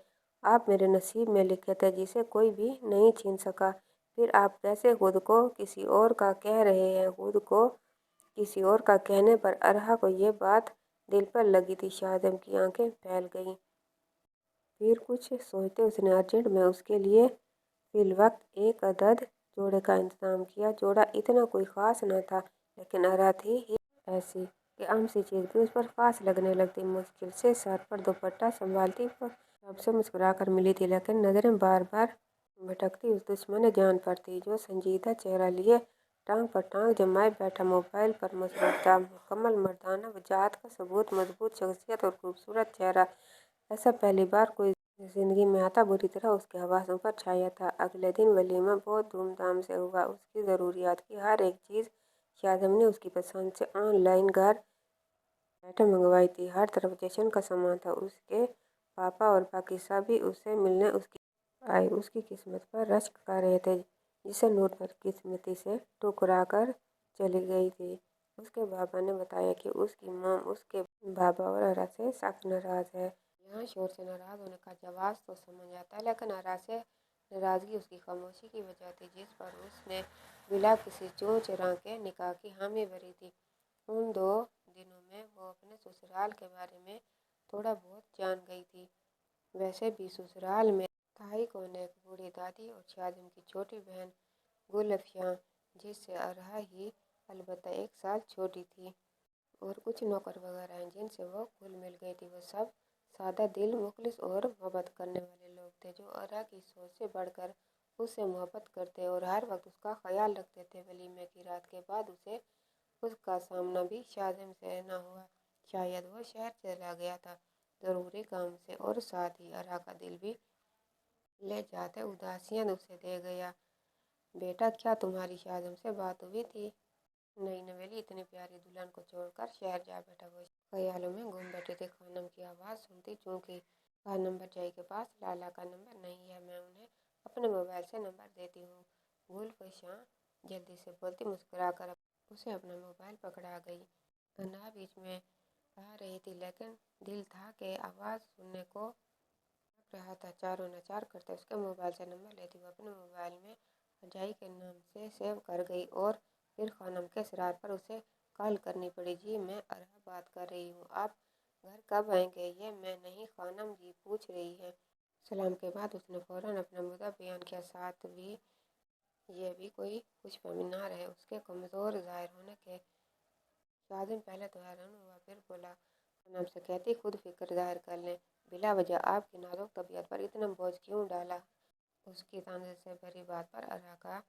आप मेरे नसीब में लिखे थे जिसे कोई भी नहीं छीन सका। फिर आप कैसे खुद को किसी और का कह रहे हैं? खुद को किसी और का कहने पर अरहा को ये बात दिल पर लगी थी। शाहजम की आंखें फैल गईं। फिर कुछ सोचते उसने अर्जेंट में उसके लिए फिलवक्त एक अदद जोड़े का इंतजाम किया। जोड़ा इतना कोई ख़ास न था, लेकिन अरहा थी ही ऐसी कि आम सी चीज़ भी उस पर ख़ास लगने लगती। मुश्किल से सर पर दुपट्टा संभालती वो सबसे मुस्कुरा कर मिली थी, लेकिन नज़रें बार बार भटकती उस दुश्मन जान पर थी जो संजीदा चेहरा लिए टांग पर टांग जमाए बैठा मोबाइल पर मसरूफ था। मुकम्मल मर्दाना वजाहत का सबूत, मजबूत शख्सियत और खूबसूरत चेहरा। ऐसा पहली बार कोई जिंदगी में आता बुरी तरह उसके हवासों पर छाया था। अगले दिन वलीमा बहुत धूमधाम से हुआ। उसकी ज़रूरियात की हर एक चीज़ शाहजम ने उसकी पसंद से ऑनलाइन घर बैठे मंगवाई थी। हर तरफ जश्न का सामान था। उसके पापा और बाकी सभी उससे मिलने उसकी आए। उसकी किस्मत पर रश्क कर रहे थे, जिसे नूर बदकिस्मती से ठुकरा कर चली गई थी। उसके बाबा ने बताया कि उसकी माँ उसके बाबा और अरा से सख्त नाराज़ है। यहाँ शोर से नाराज़ होने का जवाब तो समझ आता है, लेकिन अरा से नाराज़गी उसकी खामोशी की वजह थी, जिस पर उसने बिला किसी चूँ चुरा के निकाह की हामी भरी थी। उन 2 दिनों में वो अपने ससुराल के बारे में थोड़ा बहुत जान गई थी। वैसे भी ससुराल में थाई कौन, एक बूढ़ी दादी और शाहजम की छोटी बहन गुलफिया, जिससे अरहा ही अलबत्ता 1 साल छोटी थी, और कुछ नौकर वगैरह हैं जिनसे वो घुल मिल गई थी। वो सब सादा दिल, मुखलिस और मोहब्बत करने वाले लोग थे, जो अरहा की सोच से बढ़कर उससे मोहब्बत करते और हर वक्त उसका ख्याल रखते थे। वलीमे की रात के बाद उसे उसका सामना भी शाहजम से न हुआ। शायद वो शहर चला गया था ज़रूरी काम से, और साथ ही अरहा का दिल भी ले जाते उदासियां उसे दे गया। बेटा, क्या तुम्हारी शाहजम से बात हुई थी? नई नवेली इतनी प्यारी दुल्हन को छोड़कर शहर जा बैठा। वो ख्यालों में घूम बैठे थे। खानम की आवाज़ सुनती चूंकि कहा, नंबर जय के पास लाला का नंबर नहीं है, मैं उन्हें अपने मोबाइल से नंबर देती हूँ। गुलफिशां जल्दी से बोलती मुस्कुरा कर उसे अपना मोबाइल पकड़ा गई। अना बीच में आ रही थी, लेकिन दिल था कि आवाज़ सुनने को रहा था। चारों नचार करते उसके मोबाइल से नंबर लेती वो अपने मोबाइल में अजाई के नाम से सेव कर गई, और फिर खानम के इसरार पर उसे कॉल करनी पड़ी। जी, मैं अरहा बात कर रही हूँ। आप घर कब आएंगे? ये मैं नहीं, खानम जी पूछ रही है। सलाम के बाद उसने फौरन अपना मुद्दा बयान किया। साथ भी ये भी कोई कुछ फहमी ना रहे उसके कमज़ोर ज़ाहिर होने के। शाहजम पहले तो हैरान हुआ, फिर बोला, खानम से कहती खुद फिक्र ज़ाहिर कर लें, बिला वजह आपकी नाजुक तबीयत पर इतना बोझ क्यों डाला? उसकी ताने से भरी बात पर अरहा का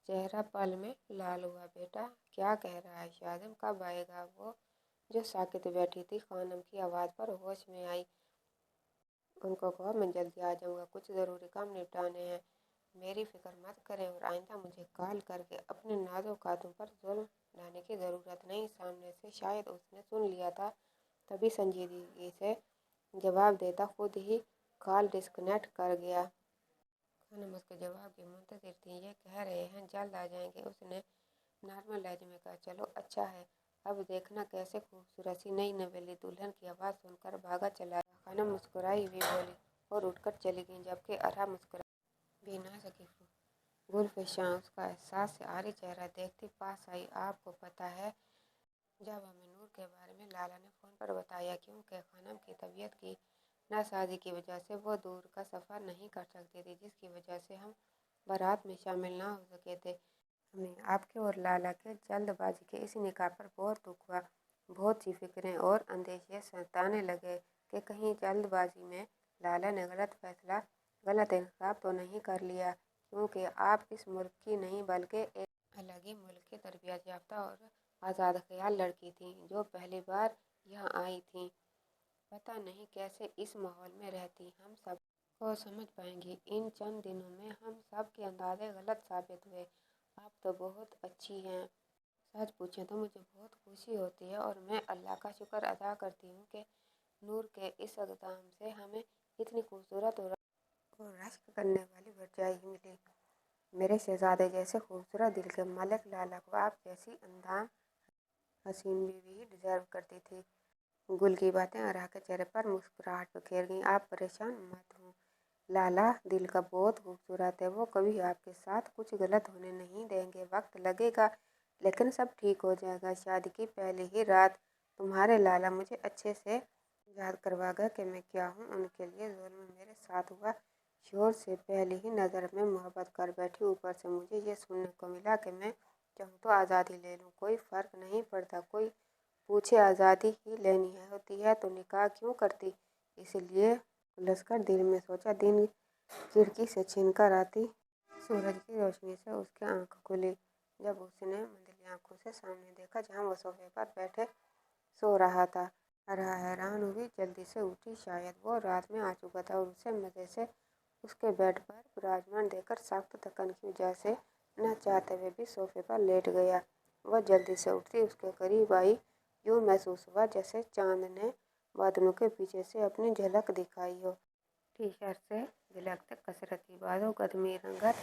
चेहरा पल में लाल हुआ। बेटा, क्या कह रहा है? शाहजम कब आएगा? वो जो साकित बैठी थी, खानम की आवाज़ पर होश में आई। उनको कहो मैं जल्दी आ जाऊँगा, कुछ ज़रूरी काम निपटाने हैं। मेरी फिक्र मत करें, और आइंदा मुझे कॉल करके अपने नाजुक हाथों पर जुल्म ढाने की ज़रूरत नहीं। सामने से शायद उसने सुन लिया था, तभी संजीदगी से जवाब देता खुद ही कॉल डिस्कनेक्ट कर गया। खानम उसके जवाब की मुंतज़िर थी। ये कह रहे हैं जल्द आ जाएंगे, उसने नॉर्मल लहजे में कहा। चलो अच्छा है, अब देखना कैसे खूबसूरत सी नई नवेली दुल्हन की आवाज़ सुनकर भागा चला। खानम मुस्कुराई हुई बोली और उठकर चली गई, जबकि अरहा मुस्कुरा भी ना सकी। गुलफिशां उसका एहसास से आरी चेहरा देखती पास आई। आपको पता है, जब हमें नूर के बारे में लाला ने फ़ोन पर बताया, क्योंकि खानम की तबीयत की नासाजी की वजह से वो दूर का सफ़र नहीं कर सकती थी, जिसकी वजह से हम बारात में शामिल ना हो सके थे। हमें आपके और लाला के जल्दबाजी के इस निकाह पर बहुत दुख हुआ। बहुत सी फिक्रें और अंदेशे सताने लगे कि कहीं जल्दबाजी में लाला ने गलत इंतखाब तो नहीं कर लिया, क्योंकि आप इस मुल्क की नहीं बल्कि एक अलग ही मुल्क की तरबियत याफ्ता और आज़ाद ख्याल लड़की थी, जो पहली बार यहाँ आई थी। पता नहीं कैसे इस माहौल में रहती हम सब को समझ पाएंगी। इन चंद दिनों में हम सब के अंदाजे गलत साबित हुए। आप तो बहुत अच्छी हैं। सच पूछें तो मुझे बहुत खुशी होती है, और मैं अल्लाह का शुक्र अदा करती हूँ कि नूर के इस इक़दाम से हमें इतनी खूबसूरत और रश्क करने वाली भरजाई मिली। मेरे शहजादे जैसे खूबसूरत दिल के मालिक लाला को आप जैसी अंदाज़ हसीन बीवी ही डिज़र्व करती थी। गुल की बातें आरा के चेहरे पर मुस्कुराहट बिखेर गई। आप परेशान मत हो लाला, दिल का बहुत खूबसूरत है, वो कभी आपके साथ कुछ गलत होने नहीं देंगे। वक्त लगेगा लेकिन सब ठीक हो जाएगा। शादी की पहली ही रात तुम्हारे लाला मुझे अच्छे से याद करवा गए कि मैं क्या हूँ। उनके लिए जुल्म मेरे साथ हुआ। शोर से पहली ही नज़र में मोहब्बत कर बैठी। ऊपर से मुझे ये सुनने को मिला कि मैं चाहूँ तो आज़ादी ले लूँ, कोई फ़र्क नहीं पड़ता। कोई पूछे आज़ादी ही लेनी है होती है तो निकाह क्यों करती। इसलिए उलझकर दिल में सोचा। दिन खिड़की से छीन कर आती सूरज की रोशनी से उसकी आंख खुली जब उसने मंदली आंखों से सामने देखा जहाँ वो सोफे पर बैठे सो रहा था। हैरान हुई, जल्दी से उठी। शायद वो रात में आ चुका था और उसे मज़े से उसके बेड पर विराजमान देखकर सख्त थकन की वजह से न चाहते हुए भी सोफे पर लेट गया। वह जल्दी से उठती उसके करीब आई। यूँ महसूस हुआ जैसे चांद ने बादलों के पीछे से अपनी झलक दिखाई हो। टी शर्ट से झलकते कसरती बालों, कदमी रंगत,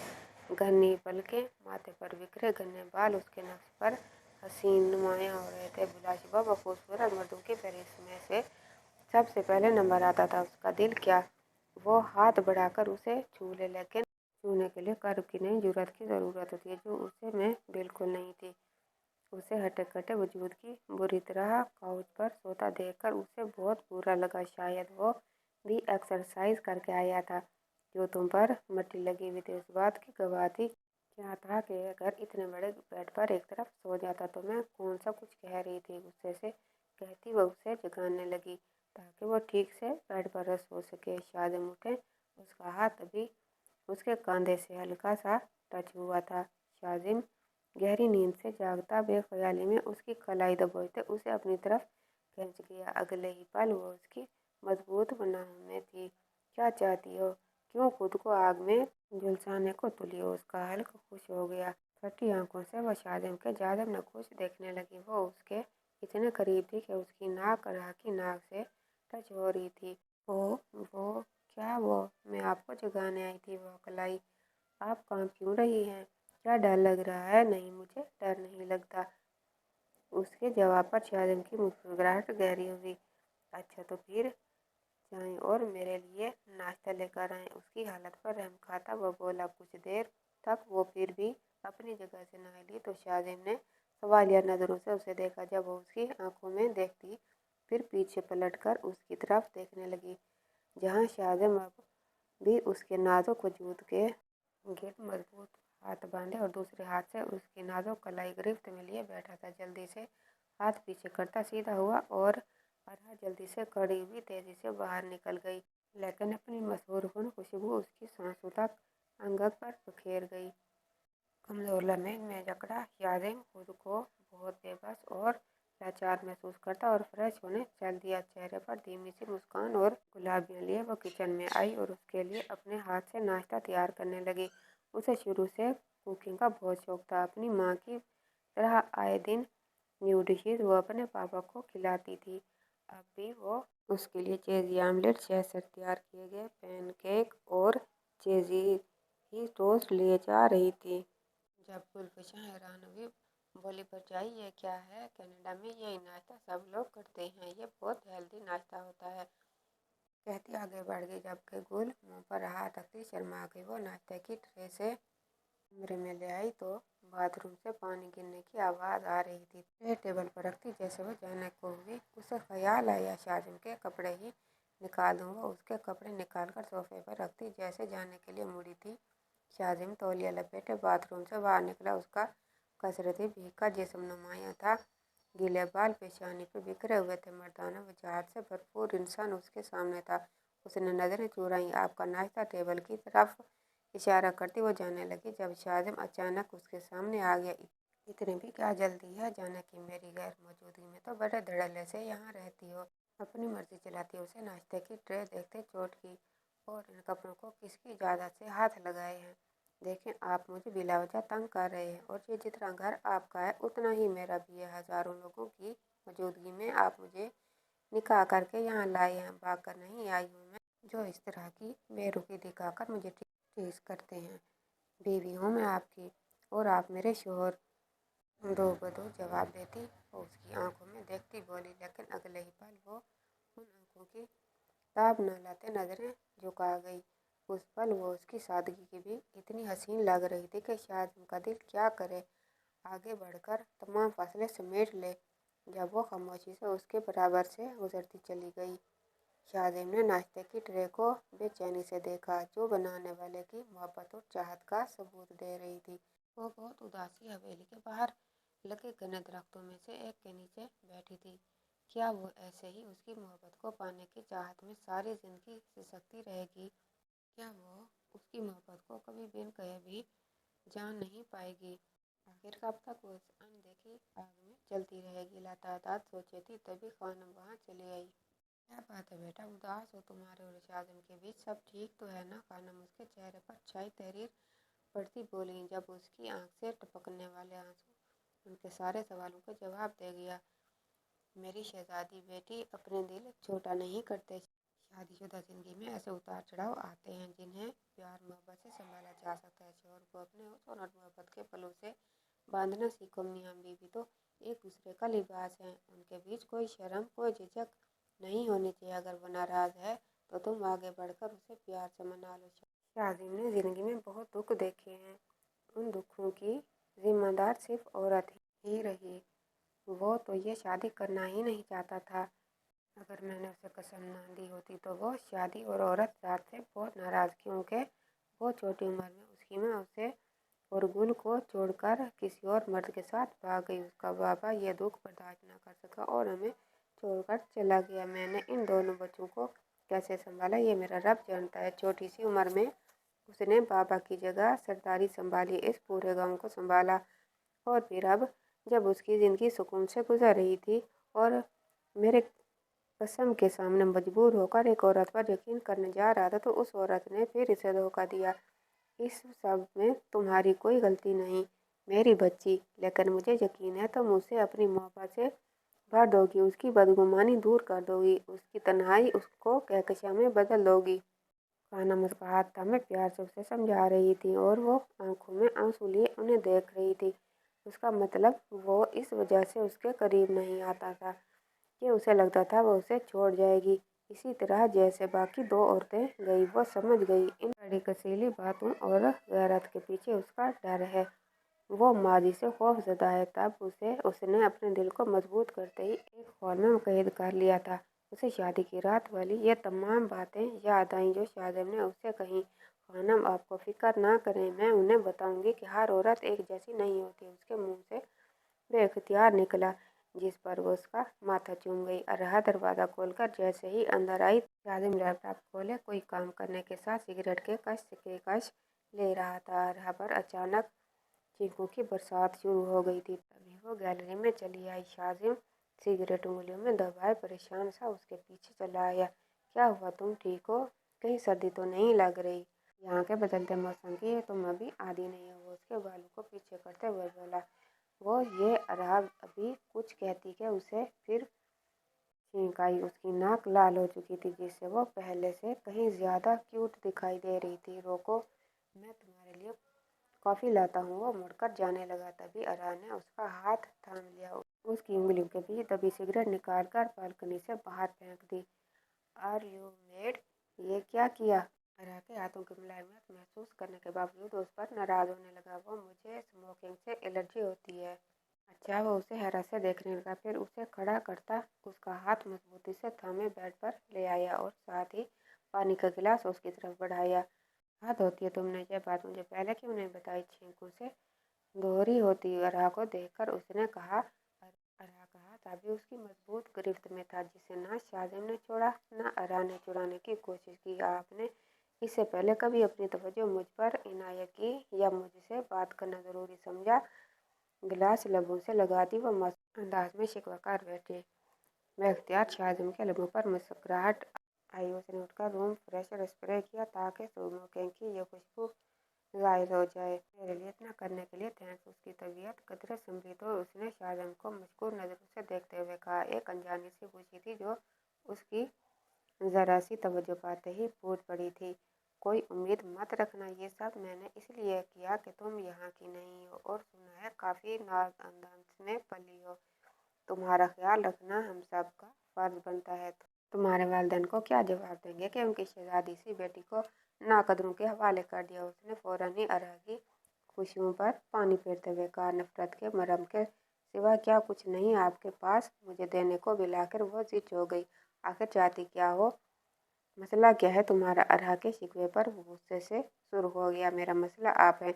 घनी पलकें, माथे पर बिखरे घने बाल उसके नक्श पर हसीन नुमायाँ हो रहे थे। बिलाशुबा व खूबसूरत मर्दों की फहरिस्त में से सबसे पहले नंबर आता था उसका। दिल क्या वो हाथ बढ़ाकर उसे छू ले, लेकिन छूने के लिए कर्ब की नहीं जुर्रत की ज़रूरत होती है, जो उसे में बिल्कुल नहीं थी। उसे हटे कटे वजूद की बुरी तरह काउच पर सोता देखकर उसे बहुत बुरा लगा। शायद वो भी एक्सरसाइज करके आया था जो तुम पर मट्टी लगी हुई थी। उस बात की गवाह थी। क्या था कि अगर इतने बड़े बेड पर एक तरफ सो जाता तो मैं कौन सा कुछ कह रही थी। गुस्से से कहती वह उसे जगाने लगी ताकि वो ठीक से बेड पर सो सके। शाज़िम उठे। उसका हाथ अभी उसके कंधे से हल्का सा टच हुआ था। शाज़िम गहरी नींद से जागता बेख्याली में उसकी कलाई दबोचते उसे अपनी तरफ खींच गया। अगले ही पल वो उसकी मजबूत बाहों में थी। क्या चाहती हो? क्यों खुद को आग में झुलसाने को तुली हो? उसका हल्क खुश हो गया। फटी आंखों से वह शाज़िम के जाजिम नकुश देखने लगी। वो उसके इतने करीब थी कि उसकी नाक राह की नाक से टच हो रही थी। वो क्या वो? मैं आपको जगाने आई थी। वो अकलाई। आप कांप क्यों रही हैं? क्या डर लग रहा है? नहीं, मुझे डर नहीं लगता। उसके जवाब पर शाज़िम की मुस्कुराहट गहरी हुई। अच्छा तो फिर जाएं और मेरे लिए नाश्ता लेकर आएं। उसकी हालत पर रहम खाता वो बोला। कुछ देर तक वो फिर भी अपनी जगह से न हिली तो शाज़िम ने सवालिया नज़रों से उसे देखा। जब वो उसकी आंखों में देखती फिर पीछे पलटकर उसकी तरफ देखने लगी जहाँ शाज़िम अब भी उसके नाजुक वजूद के गिर्द मजबूत हाथ बांधे और दूसरे हाथ से उसकी नाजुक कलाई गिरफ्त में लिए बैठा था। जल्दी से हाथ पीछे करता सीधा हुआ और आरा जल्दी से खड़ी हुई तेजी से बाहर निकल गई, लेकिन अपनी मशहूर गुण खुशबू उसकी सांसों तक अंग पर बिखेर गई। कमजोर लम्हे में जकड़ा शाज़िम खुद को बहुत बेबस और लाचार महसूस करता और फ्रेश होने चल दिया। चेहरे पर धीमी सी मुस्कान और गुलाबियाँ लिए वो किचन में आई और उसके लिए अपने हाथ से नाश्ता तैयार करने लगी। उसे शुरू से कुकिंग का बहुत शौक था। अपनी माँ की तरह आए दिन न्यू डिशेज वो अपने पापा को खिलाती थी। अब भी वो उसके लिए चीज़ी आमलेट, चेसर तैयार किए गए पैनकेक और चीज़ी ही टोस्ट ले जा रही थी। जब गुलफिशा हैरान हुई बोली, भरजाई ये क्या है? कनाडा में यही नाश्ता सब लोग करते हैं, ये बहुत हेल्दी नाश्ता होता है। कहती आगे बढ़ गई जबकि गुल मुंह पर हाथ रखती शर्मा गई। वो नाश्ते की ट्रे से कमरे में ले आई तो बाथरूम से पानी गिरने की आवाज़ आ रही थी। ट्रे टेबल पर रखती जैसे वो जाने को हुई। उसे ख्याल आया शाज़िम के कपड़े ही निकाल दूँ। वो उसके कपड़े निकाल कर सोफे पर रखती जैसे जाने के लिए मुड़ी थी। शाज़िम तौलिया लपेटे बाथरूम से बाहर निकला। उसका कसरती भीग का जिस्म नुमाया था। गीले बाल पेशानी पे बिखरे हुए थे। मर्दाना वजाहत से भरपूर इंसान उसके सामने था। उसने नज़रें चुराई। आपका नाश्ता टेबल की तरफ इशारा करती वो जाने लगी जब शाज़िम अचानक उसके सामने आ गया। इतनी भी क्या जल्दी है जाने की? मेरी गैर मौजूदगी में तो बड़े धड़ल्ले से यहाँ रहती हो। अपनी मर्जी चलाती। उसे नाश्ते की ट्रे देखते चोट की। और इन कपड़ों को किसकी इजाज़त से हाथ लगाए हैं? देखें, आप मुझे बिलावजा तंग कर रहे हैं और ये जितना घर आपका है उतना ही मेरा भी है। हज़ारों लोगों की मौजूदगी में आप मुझे निकाह करके यहाँ लाए हैं, भाग कर नहीं आई हूँ मैं, जो इस तरह की बेरुखी दिखाकर मुझे टीस करते हैं। बीवी हूँ मैं आपकी और आप मेरे शोहर। दो बदो जवाब देती वो उसकी आंखों में देखती बोली, लेकिन अगले ही पल वो उन आंखों की ताब न लाते नजरें झुका गई। उस पल वो उसकी सादगी की भी इतनी हसीन लग रही थी कि शायद उनका दिल क्या करे, आगे बढ़कर तमाम फासले समेट ले। जब वो खामोशी से उसके बराबर से गुजरती चली गई, शाजिम ने नाश्ते की ट्रे को बेचैनी से देखा, जो बनाने वाले की मोहब्बत और चाहत का सबूत दे रही थी। वो बहुत उदासी हवेली के बाहर लगे घने दरख्तों में से एक के नीचे बैठी थी। क्या वो ऐसे ही उसकी मोहब्बत को पाने की चाहत में सारी जिंदगी सिसकती रहेगी? क्या वो उसकी मोहब्बत को कभी बिन कहे भी जान नहीं पाएगी? आखिर कब तक वो इस अनदेखी आग में जलती रहेगी? लतादात सोचे थी तभी खानम वहाँ चली आई। क्या बात है बेटा, उदास हो? तुम्हारे और शाजिम के बीच सब ठीक तो है ना? खानम उसके चेहरे पर छाई तहरीर पड़ती बोली, जब उसकी आंख से टपकने वाले आंसू उनके सारे सवालों का जवाब दे गया। मेरी शहजादी बेटी, अपने दिल छोटा नहीं करते। शादीशुदा जिंदगी में ऐसे उतार चढ़ाव आते हैं जिन्हें प्यार मोहब्बत से संभाला जा सकता है। शोहर को अपने होश और मोहब्बत के पलों से बांधना सीखो। मियाँ बीवी तो एक दूसरे का लिबास है, उनके बीच कोई शर्म कोई झिझक नहीं होनी चाहिए। अगर वो नाराज है तो तुम आगे बढ़कर उसे प्यार से मना लो। शाजिम ने जिंदगी में बहुत दुख देखे हैं, उन दुखों की जिम्मेदार सिर्फ औरत ही रही। वो तो ये शादी करना ही नहीं चाहता था। अगर मैंने उसे कसम ना दी होती तो वो शादी और औरत जात से बहुत नाराज, क्योंकि बहुत छोटी उम्र में उसकी माँ उसे और गुल को छोड़कर किसी और मर्द के साथ भाग गई। उसका बाबा ये दुख बर्दाश्त न कर सका और हमें छोड़कर चला गया। मैंने इन दोनों बच्चों को कैसे संभाला ये मेरा रब जानता है। छोटी सी उम्र में उसने बाबा की जगह सरदारी संभाली, इस पूरे गांव को संभाला। और फिर अब जब उसकी ज़िंदगी सुकून से गुजर रही थी और मेरे कसम के सामने मजबूर होकर एक औरत पर यकीन करने जा रहा था, तो उस औरत ने फिर इसे धोखा दिया। इस सब में तुम्हारी कोई गलती नहीं मेरी बच्ची, लेकिन मुझे यकीन है तुम उसे अपनी मोहब्बत से भर दोगी, उसकी बदगुमानी दूर कर दोगी, उसकी तन्हाई उसको कहकशा में बदल दोगी। खानम उसका हाथ थामे प्यार से उसे समझा रही थी और वो आंखों में आंसू लिए उन्हें देख रही थी। उसका मतलब वो इस वजह से उसके करीब नहीं आता था कि उसे लगता था वो उसे छोड़ जाएगी, इसी तरह जैसे बाकी दो औरतें गई। वो समझ गई इन बड़ी कसीली बातों और गैरत के पीछे उसका डर है। वो माजी से खौफजदा है। तब उसने अपने दिल को मजबूत करते ही एक हॉल में कैद कर लिया था। उसे शादी की रात वाली ये तमाम बातें याद आईं जो शाजिम ने उससे कहीं। खानम, आपको फिक्र ना करें, मैं उन्हें बताऊंगी कि हर औरत एक जैसी नहीं होती। उसके मुंह से बेख्तियार निकला, जिस पर वो उसका माथा चूम गई। अरहा दरवाज़ा खोलकर जैसे ही अंदर आई, शाजिम लैपटॉप खोले कोई काम करने के साथ सिगरेट के कश ले रहा था। अरहा पर अचानक चीखों की बरसात शुरू हो गई थी। तभी वो गैलरी में चली आई। शाजिम सिगरेट उंगलियों में दबाए परेशान सा उसके पीछे चला आया। क्या हुआ, तुम ठीक हो? कहीं सर्दी तो नहीं लग रही? यहाँ के बदलते मौसम की तुम अभी आदी नहीं हो, वो उसके बालों को पीछे करते हुए बोला। वो ये अरहा अभी कुछ कहती कि उसे फिर छींक आई। उसकी नाक लाल हो चुकी थी, जिससे वो पहले से कहीं ज्यादा क्यूट दिखाई दे रही थी। रोको, मैं तुम्हारे लिए कॉफी लाता हूँ। वो मुड़कर जाने लगा, तभी अरहा ने उसका हाथ थाम लिया। उसकी उंगलियों के बीच दबी सिगरेट निकालकर बालकनी से बाहर फेंक दी। Are you made? ये क्या किया? अरहा के हाथों की मुलायमत महसूस करने के बावजूद उस पर नाराज होने लगा। वो मुझे स्मोकिंग से एलर्जी होती है। अच्छा, वो उसे हैरत से देखने लगा, फिर उसे खड़ा करता उसका हाथ मजबूती से थामे बेड पर ले आया और साथ ही पानी का गिलास उसकी तरफ बढ़ाया। हद होती है, तुमने ये बात मुझे पहले क्यों नहीं बताई? छींकों से दोहरी होती अरहा को देखकर उसने कहा। अरहा का हाथ अभी उसकी मजबूत गिरफ्त में था, जिसे ना शाजिम ने छोड़ा ना अरहा ने छुड़ाने की कोशिश की। आपने इससे पहले कभी अपनी तवज्जो मुझ पर इनायत की या मुझसे बात करना ज़रूरी समझा? गिलास लबों से लगा दी। वह मासूम अंदाज में शिकवा कर बैठे। बेख्तियार शाजिम के लबों पर मुस्कुराहट आई। उसने उठकर रूम फ्रेशनर स्प्रे किया ताकि स्मोकिंग की यह खुशबू जाहिर हो जाए। मेरे लिए इतना करने के लिए थैंक्स। उसकी तबीयत कदरे संभली तो उसने शाजिम को मशकूर नज़रों से देखते हुए कहा। एक अनजानी सी खुशी थी जो उसकी जरा सी तवज्जो पाते ही फूट पड़ी थी। कोई उम्मीद मत रखना, ये सब मैंने इसलिए किया कि तुम यहाँ की नहीं हो और सुना है काफी नाज में पली हो। तुम्हारा ख्याल रखना हम सब का फर्ज बनता है। तुम्हारे वालिदैन को क्या जवाब देंगे कि उनकी शहजादी सी बेटी को नाकदरों के हवाले कर दिया। उसने फौरन ही अरहा की खुशियों पर पानी फेरते हुए कहा, नफरत के मरहम के सिवा क्या कुछ नहीं आपके पास मुझे देने को। मिलाकर वो जिद हो गई। आखिर चाहती क्या हो, मसला क्या है तुम्हारा? अरहा के शिकवे पर गुस्से से शुरू हो गया। मेरा मसला आप है।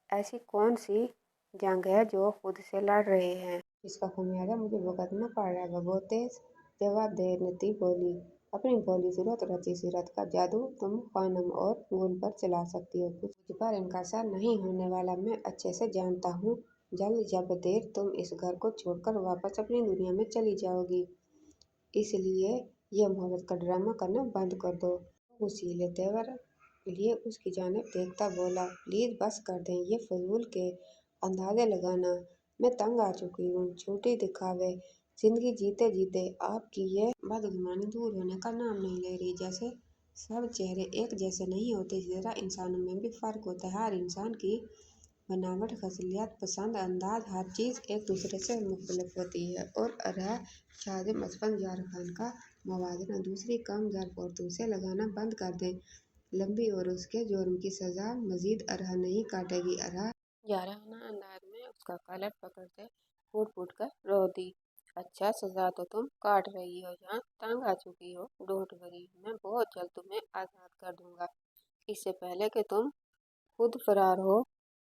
ऐसी कौन सी जंग है जो खुद से लड़ रहे हैं, इसका खमियाजा मुझे भुगतना पड़ रहा है? वो तेज जवाब देती बोली, अपनी भोली सूरत और अच्छी सीरत का जादू तुम खानम और गुल पर चला सकती हो, कुछ मुझ पर इनका असर नहीं होने वाला, मैं अच्छे से जानता हूँ। जल्द जब देर तुम इस घर को छोड़कर वापस अपनी दुनिया में चली जाओगी, इसलिए ये मोहब्बत का ड्रामा करना बंद कर दो। उसीले तेवर लिए उसकी जानिब देखता बोला, प्लीज बस कर दें ये फजूल के अंदाजे लगाना। मैं तंग आ चुकी हूँ झूठी दिखावे जिंदगी जीते जीते। आपकी ये बदगुमानी दूर होने का नाम नहीं ले रही। जैसे सब चेहरे एक जैसे नहीं होते, इसी तरह इंसानों में भी फर्क होता है। हर इंसान की बनावट, खसलियत, पसंद, अंदाज, हर चीज़ एक दूसरे से मुख्तलिफ होती है। और अरहा शाज़िम असफन जार खान का मवाजना दूसरी कम ज़रफ़ौरतों से लगाना बंद कर दें। लंबी और उसके जुर्म की सज़ा मजीद अरहा नहीं काटेगी। अरहा जारहाना अंदाज में उसका कॉलर पकड़ते फूट फूट कर रो दी। अच्छा, सजा तो तुम काट रही हो, यहाँ तंग आ चुकी हो। डोंट वरी, मैं बहुत जल्द तुम्हें आज़ाद कर दूंगा। इससे पहले कि तुम खुद फरार हो,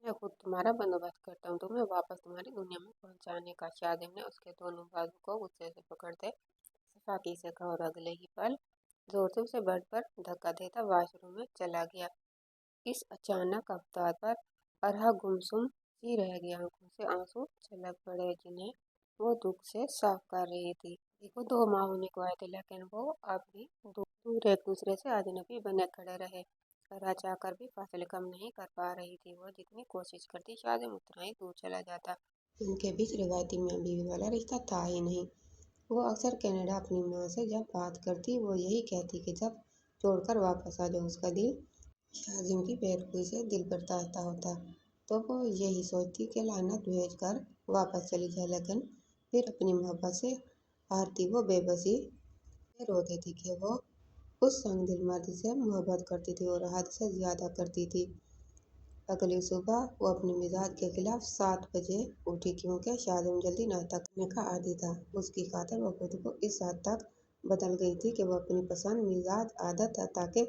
मैं खुद तुम्हारा बंदोबस्त करता हूँ तुम्हें वापस तुम्हारी दुनिया में पहुँचाने का। शादिम ने उसके दोनों बाजू को गुस्से से पकड़ते सफाकी से कहा और अगले ही पल जोर से उसे बेड पर धक्का देता वॉशरूम में चला गया। इस अचानक अवतार पर अरहा गुमसुम सी रह गया। आंखों से आंसू छलक पड़े जिन्हें वो दुख से साफ कर रही थी। देखो 2 माह होने को आए थे, लेकिन वो अब भी दूर एक दूसरे से अजनबी बने खड़े रहे। अरहा चाहकर भी फासले कम नहीं कर पा रही थी। वो जितनी कोशिश करती शादिम उतना ही दूर चला जाता। उनके बीच रिवायती मियाँ बीवी वाला रिश्ता था ही नहीं। वो अक्सर कनाडा अपनी माँ से जब बात करती वो यही कहती कि जब छोड़कर वापस आ जाओ। उसका दिल शाजिम की बेरुखी से दिल पर ताता होता तो वो यही सोचती कि लानत भेज कर वापस चली जाए, लेकिन फिर अपनी मोहब्बत से हारती वो बेबसी में रो देती कि वो उस संग दिल मर्द से मोहब्बत करती थी और हद से ज्यादा करती थी। अगली सुबह वो अपने मिजाज के खिलाफ 7 बजे उठी, क्योंकि शादिम जल्दी नाश्ता करने का आदी था। उसकी खातिर वो खुद को इस हद तक बदल गई थी कि वो अपनी पसंद, मिजाज, आदत ताकि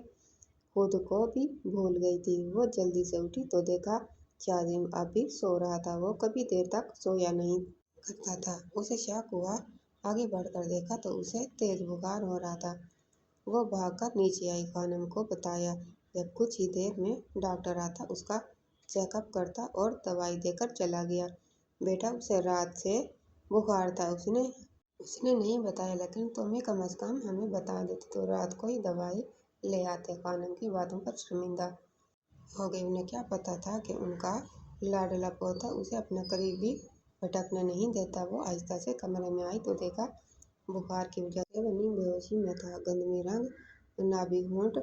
खुद को भी भूल गई थी। वो जल्दी से उठी तो देखा शाजिम अब भी सो रहा था। वो कभी देर तक सोया नहीं करता था। उसे शक हुआ, आगे बढ़कर देखा तो उसे तेज बुखार हो रहा था। वो भागकर नीचे आई, खानम को बताया। जब कुछ ही देर में डॉक्टर आता, उसका चेकअप करता और दवाई देकर चला गया। बेटा, उसे रात से बुखार था, उसने नहीं बताया, लेकिन तुम्हें कम से कम हमें बता देते तो रात को ही दवाई ले आते। खानम की बातों पर शर्मिंदा हो गई। उन्हें क्या पता था कि उनका लाडला पोता उसे अपने करीब भी भटकने नहीं देता। वो आहिस्ता से कमरे में आई तो देखा बुखार की वजह से वो नींद बेहोशी में था। गंदमी रंग, गुलाबी होंठ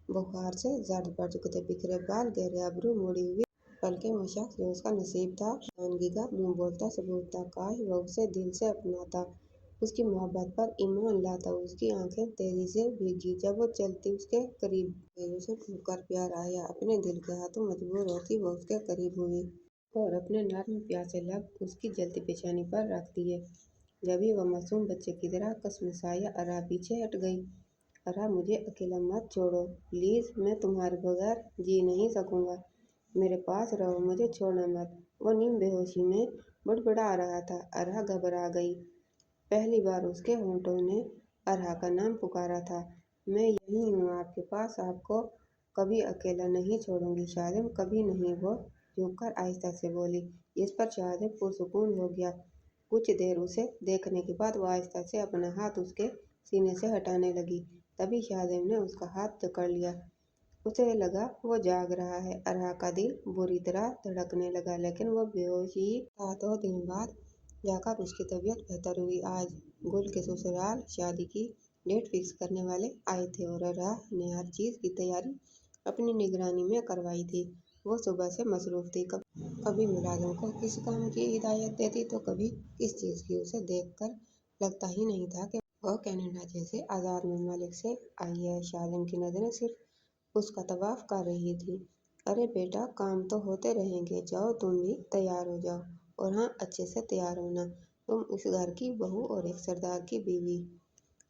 बुखार से जर्द पड़ चुके थे, बिखरे बाल, गहरे अब्रू, मुड़ी हुई पलकें। वो शख्स जो उसका नसीब था, शानगी का मुंह बोलता सबूत था। काश वो उसे दिल से अपनाता, उसकी मोहब्बत पर ईमान लाता। उसकी आंखें तेजी से भीगी जब वो चलती उसके करीब गई। उसे ठोकर प्यार आया। अपने दिल के हाथों मजबूर होती वो उसके करीब हुई और अपने नर्म प्यासे लब उसकी जलती पेशानी पर रख दिए। जब ही वह मासूम बच्चे की तरह कसमसाया, अरहा पीछे हट गई। अरहा, मुझे अकेला मत छोड़ो प्लीज, मैं तुम्हारे बगैर जी नहीं सकूंगा। मेरे पास रहो, मुझे छोड़ना मत। वो नीम बेहोशी में बड़बड़ा रहा था। अरहा घबरा गई। पहली बार उसके होंठों ने अरहा का नाम पुकारा था। मैं यहीं हूँ आपके पास, आपको कभी अकेला नहीं छोड़ूंगी शाजिम, कभी नहीं। वो झुककर आहिस्ता से बोली। इस पर शाजिम पुरसुकून हो गया। कुछ देर उसे देखने के बाद वो आहिस्ता से अपना हाथ उसके सीने से हटाने लगी। तभी शाजिम ने उसका हाथ जकड़ लिया। उसे लगा वो जाग रहा है। अरहा का दिल बुरी तरह धड़कने लगा, लेकिन वो बेहोश ही था। 2 दिन बाद जाकर उसकी तबीयत बेहतर हुई। आज गुल के ससुराल शादी की डेट फिक्स करने वाले आए थे और अरहा ने हर चीज़ की तैयारी अपनी निगरानी में करवाई थी। वो सुबह से मसरूफ थी, कभी मुलाजिम को किस काम की हिदायत देती तो कभी किस चीज़ की। उसे देखकर लगता ही नहीं था कि वह कनाडा जैसे आज़ाद ममालिक से आई है। शाजिम की नज़रें सिर्फ उसका तवाफ कर रही थी। अरे बेटा, काम तो होते रहेंगे, जाओ तुम भी तैयार हो जाओ, और हाँ, अच्छे से तैयार होना, तुम इस घर की बहू और एक सरदार की बीवी।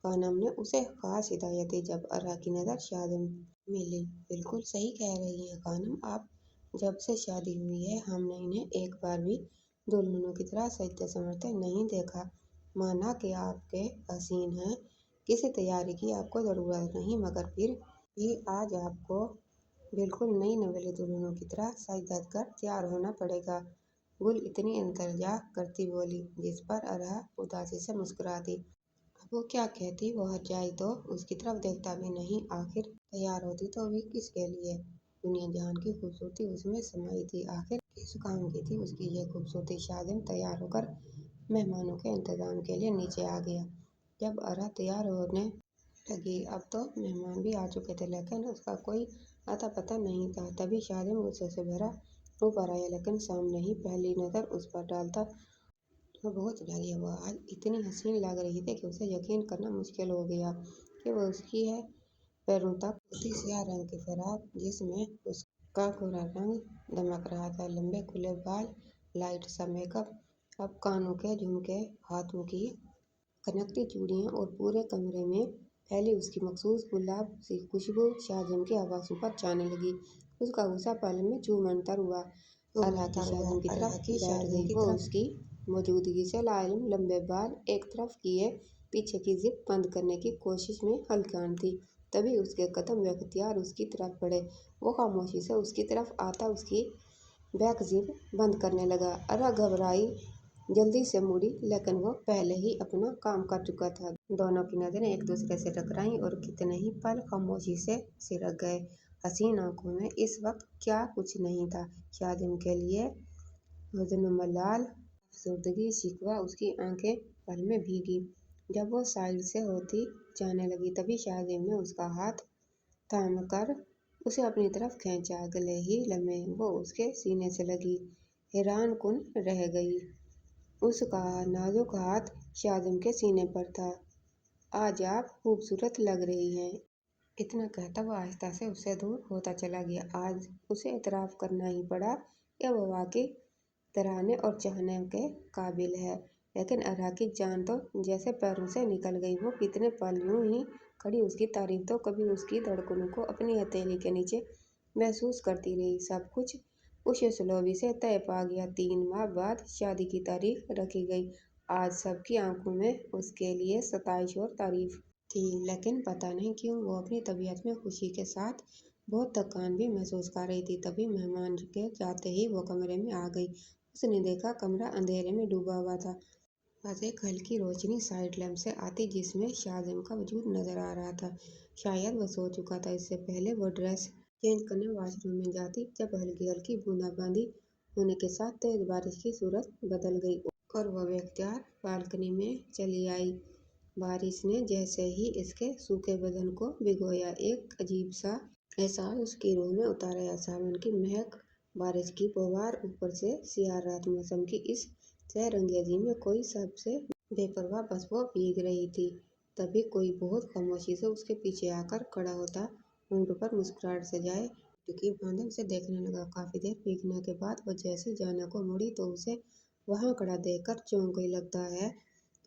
खानम ने उसे खास हिदायत दी। जब अरहा की नज़र शाजिम मिली। बिल्कुल सही कह रही हैं खानम, आप जब से शादी हुई है हमने इन्हें एक बार भी दुल्हनों की तरह सजते संवरते नहीं देखा। माना कि आपके हसीन हैं, किसी तैयारी की आपको ज़रूरत नहीं, मगर फिर भी आज आपको बिल्कुल नई नवेली दुल्हनों की तरह सज धज कर तैयार होना पड़ेगा। गुल इतनी इंतज़ा करती बोली, जिस पर अरहा उदासी से मुस्कुरा दी। अब वो क्या कहती, वो हट जाए तो उसकी तरफ देखता भी नहीं। आखिर तैयार होती तो भी किसके लिए? दुनिया जहान की खूबसूरती उसमें समाई थी, आखिर किस काम की थी उसकी ये खूबसूरती? शाजिम तैयार होकर मेहमानों के इंतजाम के लिए नीचे आ गया। जब अरहा तैयार होने लगी, अब तो मेहमान भी आ चुके थे, लेकिन उसका कोई अता पता नहीं था। तभी शाजिम गुस्से से भरा ऊपर आया, लेकिन सामने ही पहली नज़र उस पर डालता तो बहुत डर गया। वह आज इतनी हसीन लग रही थी कि उसे यकीन करना मुश्किल हो गया कि वह उसकी है। पैरों तक उसी स्याह रंग की फराक, जिसमें उसका गोरा रंग दमक रहा था, लंबे खुले बाल, लाइट सा मेकअप, अब कानों के झुमके, हाथों की खनकती चूड़ियां, और पूरे कमरे में फैली उसकी मखसूस गुलाब सी खुशबू। शाजिम की आवाज़ ऊपर जाने लगी। उसका गुस्सा पल में छूमंतर हुआ। अरहा की शाजिम की तरफ बैठ गई। वो उसकी मौजूदगी से लाइम लंबे बाल एक तरफ किए पीछे की जिप बंद करने की कोशिश में हलकान थी। तभी उसके कदम बेख्तियार उसकी तरफ बढ़े। वो खामोशी से उसकी तरफ आता उसकी बैक जिप बंद करने लगा। अरहा घबराई, जल्दी से मुड़ी, लेकिन वो पहले ही अपना काम कर चुका था। दोनों की नज़रें एक दूसरे से टकराईं और कितने ही पल खामोशी से सिरक गए। हसीन आंखों में इस वक्त क्या कुछ नहीं था। शाजिम के लिए हुज़्न, मलाल, अफसरदगी, शिकवा। उसकी आंखें पल में भीगी। जब वो साइड से होती जाने लगी, तभी शाजिम ने उसका हाथ थाम कर उसे अपनी तरफ खींचा। अगले ही लम्हे वो उसके सीने से लगी, हैरान कुन रह गई। उसका नाजुक हाथ शाजिम के सीने पर था। आज आप खूबसूरत लग रही हैं। इतना कहता वो आहिस्ता से उससे दूर होता चला गया। आज उसे एतराफ़ करना ही पड़ा कि वो वाकई तराहने और चाहने के काबिल है। लेकिन अरहा की जान तो जैसे पैरों से निकल गई। वो कितने पल यूं ही खड़ी उसकी तारीफ तो कभी उसकी धड़कनों को अपनी हथेली के नीचे महसूस करती रही। सब कुछ उस सलोबी से तय पा गया। 3 माह बाद शादी की तारीख रखी गई। आज सबकी आंखों में उसके लिए सताइश और तारीफ थी, लेकिन पता नहीं क्यों वो अपनी तबीयत में खुशी के साथ बहुत थकान भी महसूस कर रही थी। तभी मेहमान के जाते ही वो कमरे में आ गई। उसने देखा कमरा अंधेरे में डूबा हुआ था। बस एक हल्की रोशनी साइड लैंप से आती, जिसमें शाजिम का वजूद नजर आ रहा था। शायद वह सो चुका था। इससे पहले वो ड्रेस चेंज करने वॉशरूम में जाती, जब हल्की हल्की बूंदाबांदी होने के साथ तेज बारिश की सूरत बदल गई और वह बेख्तियार बालकनी में चली आई। बारिश ने जैसे ही इसके सूखे बदन को भिगोया, एक अजीब सा एहसास उसकी रूह में उतर आया। सावन की महक, बारिश की फुहार, ऊपर से सियाह रात, मौसम की इस सह-रंगेजी में कोई सबसे बेपरवाह बस वो भीग रही थी। तभी कोई बहुत खामोशी से उसके पीछे आकर खड़ा होता, होंठों पर मुस्कुराहट सजाए चुटकी बांधे उसे देखने लगा। काफी देर भीगने के बाद वो जैसे जाने को मुड़ी तो उसे वहां खड़ा देखकर चौंक गई। लगता है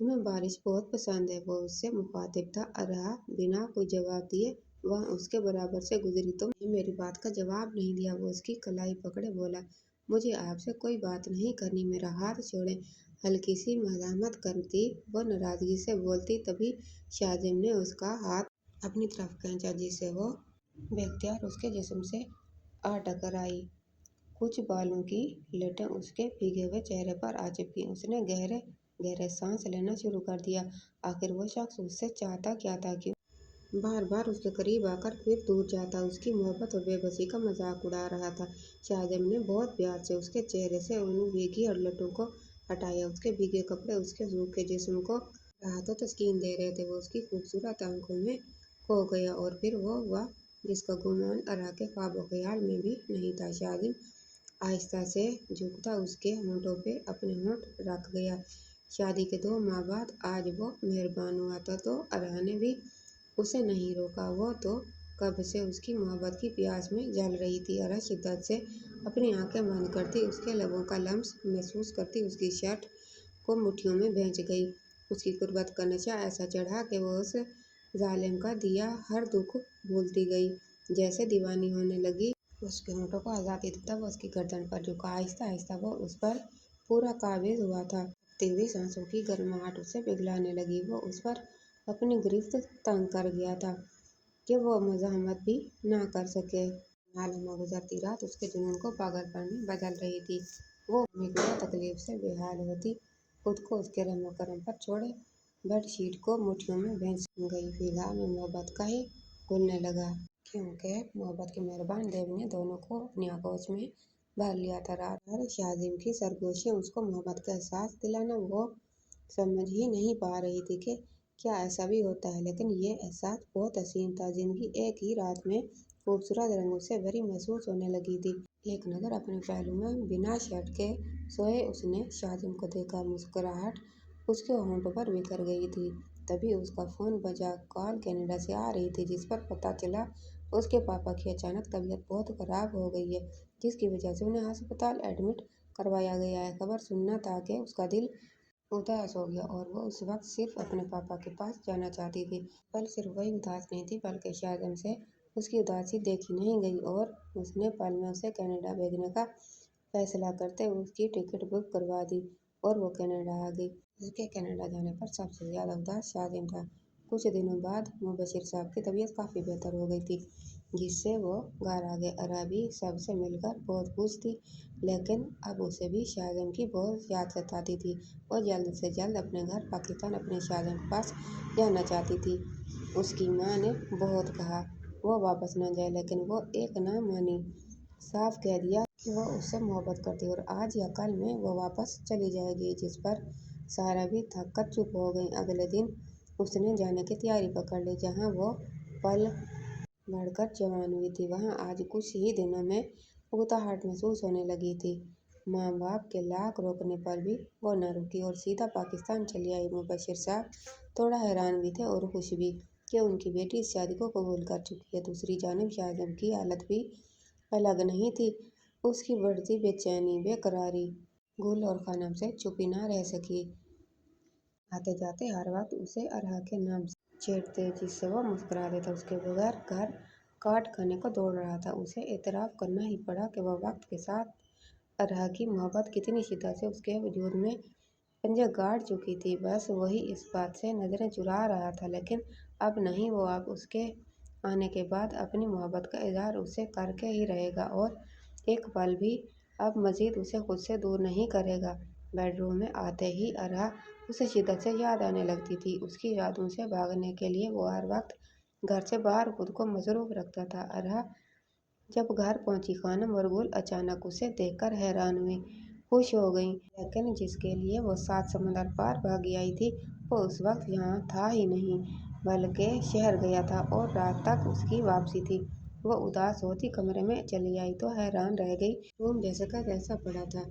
तुम्हें बारिश बहुत पसंद है, वो उससे मुखातिब था। अरहा बिना कोई जवाब दिए वहां उसके बराबर से गुजरी तो मेरी बात का जवाब नहीं दिया। वो उसकी कलाई पकड़े बोला, मुझे आपसे कोई बात नहीं करनी, मेरा हाथ छोड़े। हल्की सी मजामत करती वो नाराजगी से बोलती, तभी शाजिम ने उसका हाथ अपनी तरफ खींचा, जिससे वो बेख्तियार उसके जिस्म से आ टकराई। कुछ बालों की लटें उसके भीगे हुए चेहरे पर आ चिपकी। उसने गहरे गहरे सांस लेना शुरू कर दिया। आखिर वो शख्स उससे चाहता क्या था, क्यों बार बार उसके करीब आकर फिर दूर जाता? उसकी मोहब्बत और बेबसी का मजाक उड़ा रहा था। शाजिम ने बहुत प्यार से उसके चेहरे से उन भीगी लटों को हटाया। उसके भीगे कपड़े उसके सूखे जिस्म को रहा तो तस्कीन दे रहे थे, वो उसकी खूबसूरत आंखों में खो गया। और फिर वो हुआ जिसका गुमान अरा के ख्वाबो ख्याल में भी नहीं था। शाजिम आहिस्ता से झुकता उसके होंठों पे अपने होंठ रख गया। शादी के 2 माह बाद आज वो मेहरबान हुआ था, तो अरा ने भी उसे नहीं रोका। वो तो कब से उसकी मोहब्बत की प्यास में जल रही थी। अरा शिद्दत से अपनी आंखें बंद करती, उसके लबों का लम्स महसूस करती, उसकी शर्ट को मुट्ठियों में भींच गई। उसकी कुर्बत का नशा ऐसा चढ़ा कि वो उस जालिम का दिया हर दुख भूलती गई। जैसे दीवानी होने लगी, उसके होंठों को आज़ादी देता वो उसकी गर्दन पर झुका। आहिस्ता आहिस्ता वो उस पर पूरा काबिज हुआ था। उठती हुई सांसों की गर्माहट उसे पिघलाने लगी। वो उस पर अपनी गिरफ्त तंग कर गया था कि वो मज़ाहमत भी ना कर सके। मालूम गुजरती रात उसके जुनून को पागलपन में बदल रही थी। वो मिगला तकलीफ से बेहाल होती, खुद को उसके रहमो करम पर छोड़े बेडशीट को मुट्ठियों में भींच गई। फिलहाल में मोहब्बत का ही घुलने लगा, क्योंकि मोहब्बत के मेहरबान देव ने दोनों को अपनी आगोश में भर लिया था। रात भर शाजिम की सरगोशियाँ उसको मोहब्बत का एहसास दिलाना, वो समझ ही नहीं पा रही थी कि क्या ऐसा भी होता है। लेकिन ये एहसास बहुत हसीन था। जिंदगी एक ही रात में खूबसूरत रंगों से भरी महसूस होने लगी थी। एक नज़र अपने पहलू में बिना शर्ट के सोए उसने शाजिम को देखा। मुस्कुराहट उसके होंठों पर बिखर गई थी। तभी उसका फ़ोन बजा। कॉल कनाडा से आ रही थी, जिस पर पता चला उसके पापा की अचानक तबीयत बहुत खराब हो गई है, जिसकी वजह से उन्हें अस्पताल एडमिट करवाया गया है। खबर सुनना था कि उसका दिल उदास हो गया, और वो उस वक्त सिर्फ अपने पापा के पास जाना चाहती थी। पल सिर्फ वही उदास नहीं थी, बल्कि शाजिम से उसकी उदासी देखी नहीं गई, और उसने पल में उसे कनाडा भेजने का फैसला करते उसकी टिकट बुक करवा दी, और वो कनाडा आ गई। उसके कनाडा जाने पर सबसे ज़्यादा उदास शाजिम था। कुछ दिनों बाद मुबशिर साहब की तबीयत काफ़ी बेहतर हो गई थी, जिससे वो घर आ गए। अरा भी सबसे मिलकर बहुत खुश थी, लेकिन अब उसे भी शाजिम की बहुत याद सताती थी। वो जल्द से जल्द अपने घर पाकिस्तान अपने शाजिम के पास जाना चाहती थी। उसकी माँ ने बहुत कहा वो वापस न जाए, लेकिन वो एक ना मानी। साफ कह दिया कि वो उससे मोहब्बत करती, और आज या कल में वो वापस चली जाएगी। जिस पर सारा भी थक कर चुप हो गई। अगले दिन उसने जाने की तैयारी पकड़ ली। जहाँ वो पल बढ़कर जवान हुई थी, वहाँ आज कुछ ही दिनों में उकताहट महसूस होने लगी थी। माँ बाप के लाख रोकने पर भी वो न रुकी और सीधा पाकिस्तान चली आई। मुबशिर साहब थोड़ा हैरान भी थे और खुश भी कि उनकी बेटी इस शादी को कबूल कर चुकी है। दूसरी जानिब शाजिम की हालत भी अलग नहीं थी। उसकी बढ़ती बेचैनी, बेकरारी गुल और खानम से छुपी ना रह सकी। आते जाते हर वक्त उसे अरहा के नाम से छेड़ते, जिससे वो मुस्कुरा देता। उसके बगैर घर काट खाने को दौड़ रहा था। उसे एतराफ़ करना ही पड़ा कि वह वक्त के साथ अरहा की मोहब्बत कितनी शिद्दत से उसके वजूद में पंजे गाड़ चुकी थी। बस वही इस बात से नज़रें चुरा रहा था, लेकिन अब नहीं। वो अब उसके आने के बाद अपनी मोहब्बत का इज़हार उससे करके ही रहेगा, और एक पल भी अब मज़ीद उसे खुद से दूर नहीं करेगा। बेडरूम में आते ही अरहा उसे शिद्दत से याद आने लगती थी। उसकी यादों से भागने के लिए वो हर वक्त घर से बाहर खुद को मसरूफ़ रखता था। अरहा जब घर पहुंची, खानम और गुल अचानक उसे देखकर हैरान हुई, खुश हो गईं। लेकिन जिसके लिए वो 7 समंदर पार भागी आई थी, वो उस वक्त यहाँ था ही नहीं, बल्कि शहर गया था, और रात तक उसकी वापसी थी। वो उदास होती कमरे में चली आई तो हैरान रह गई। रूम जैसे का तैसा पड़ा था,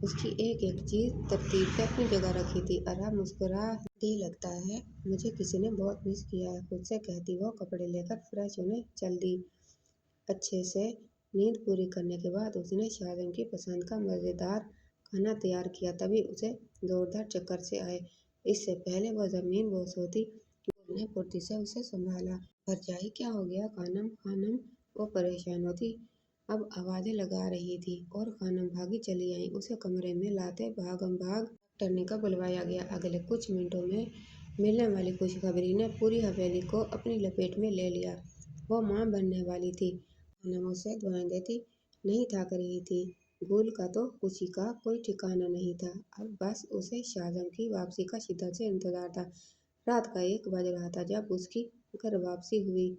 उसकी एक एक चीज़ तरतीब से अपनी जगह रखी थी। अरहा मुस्कुराती, लगता है मुझे किसी ने बहुत मिस किया है, खुद से कहती। वो कपड़े लेकर फ्रेश होने चल दी। अच्छे से नींद पूरी करने के बाद उसने शाजिम की पसंद का मज़ेदार खाना तैयार किया। तभी उसे जोरदार चक्कर से आए। इससे पहले वह ज़मीन बोस होती, गुल ने फुर्ती से उसे संभाला। भरजाई, क्या हो गया खानम? खानम वो परेशान होती अब आवाज़ें लगा रही थी, और खानम भागी चली आई। उसे कमरे में लाते भागम भाग डॉक्टर का बुलवाया गया। अगले कुछ मिनटों में मिलने वाली खुशखबरी ने पूरी हवेली को अपनी लपेट में ले लिया। वो माँ बनने वाली थी। खानम उसे दुआएं देती नहीं थक रही थी। गुल का तो खुशी का कोई ठिकाना नहीं था। अब बस उसे शाजिम की वापसी का शिद्दत से इंतजार था। रात का 1 बज रहा था जब उसकी घर वापसी हुई।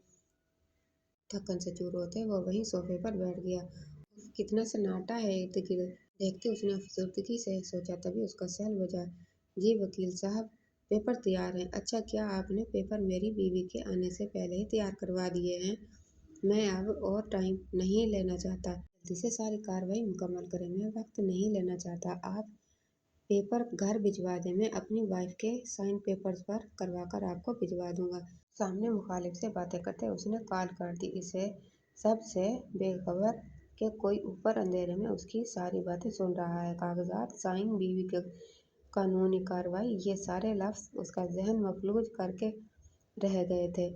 थकन से चूर होते वो वहीं सोफे पर बैठ गया। उफ, कितना सन्नाटा है इर्द गिर्द, देखते उसने अफसरदगी से सोचा। तभी उसका सेल बजा। जी वकील साहब, पेपर तैयार हैं। अच्छा, क्या आपने पेपर मेरी बीवी के आने से पहले ही तैयार करवा दिए हैं? मैं अब और टाइम नहीं लेना चाहता। जल्दी से सारी कार्रवाई मुकम्मल करें। मैं वक्त नहीं लेना चाहता। आप पेपर घर भिजवा दें। मैं अपनी वाइफ के साइन पेपर्स पर करवा कर आपको भिजवा दूंगा। सामने मुखालिफ से बातें करते उसने कॉल काट दी। इसे सबसे बेखबर कि कोई ऊपर अंधेरे में उसकी सारी बातें सुन रहा है। कागजात, साइन, बीवी के कानूनी कार्रवाई, ये सारे लफ्ज उसका जहन मफलूज करके रह गए थे।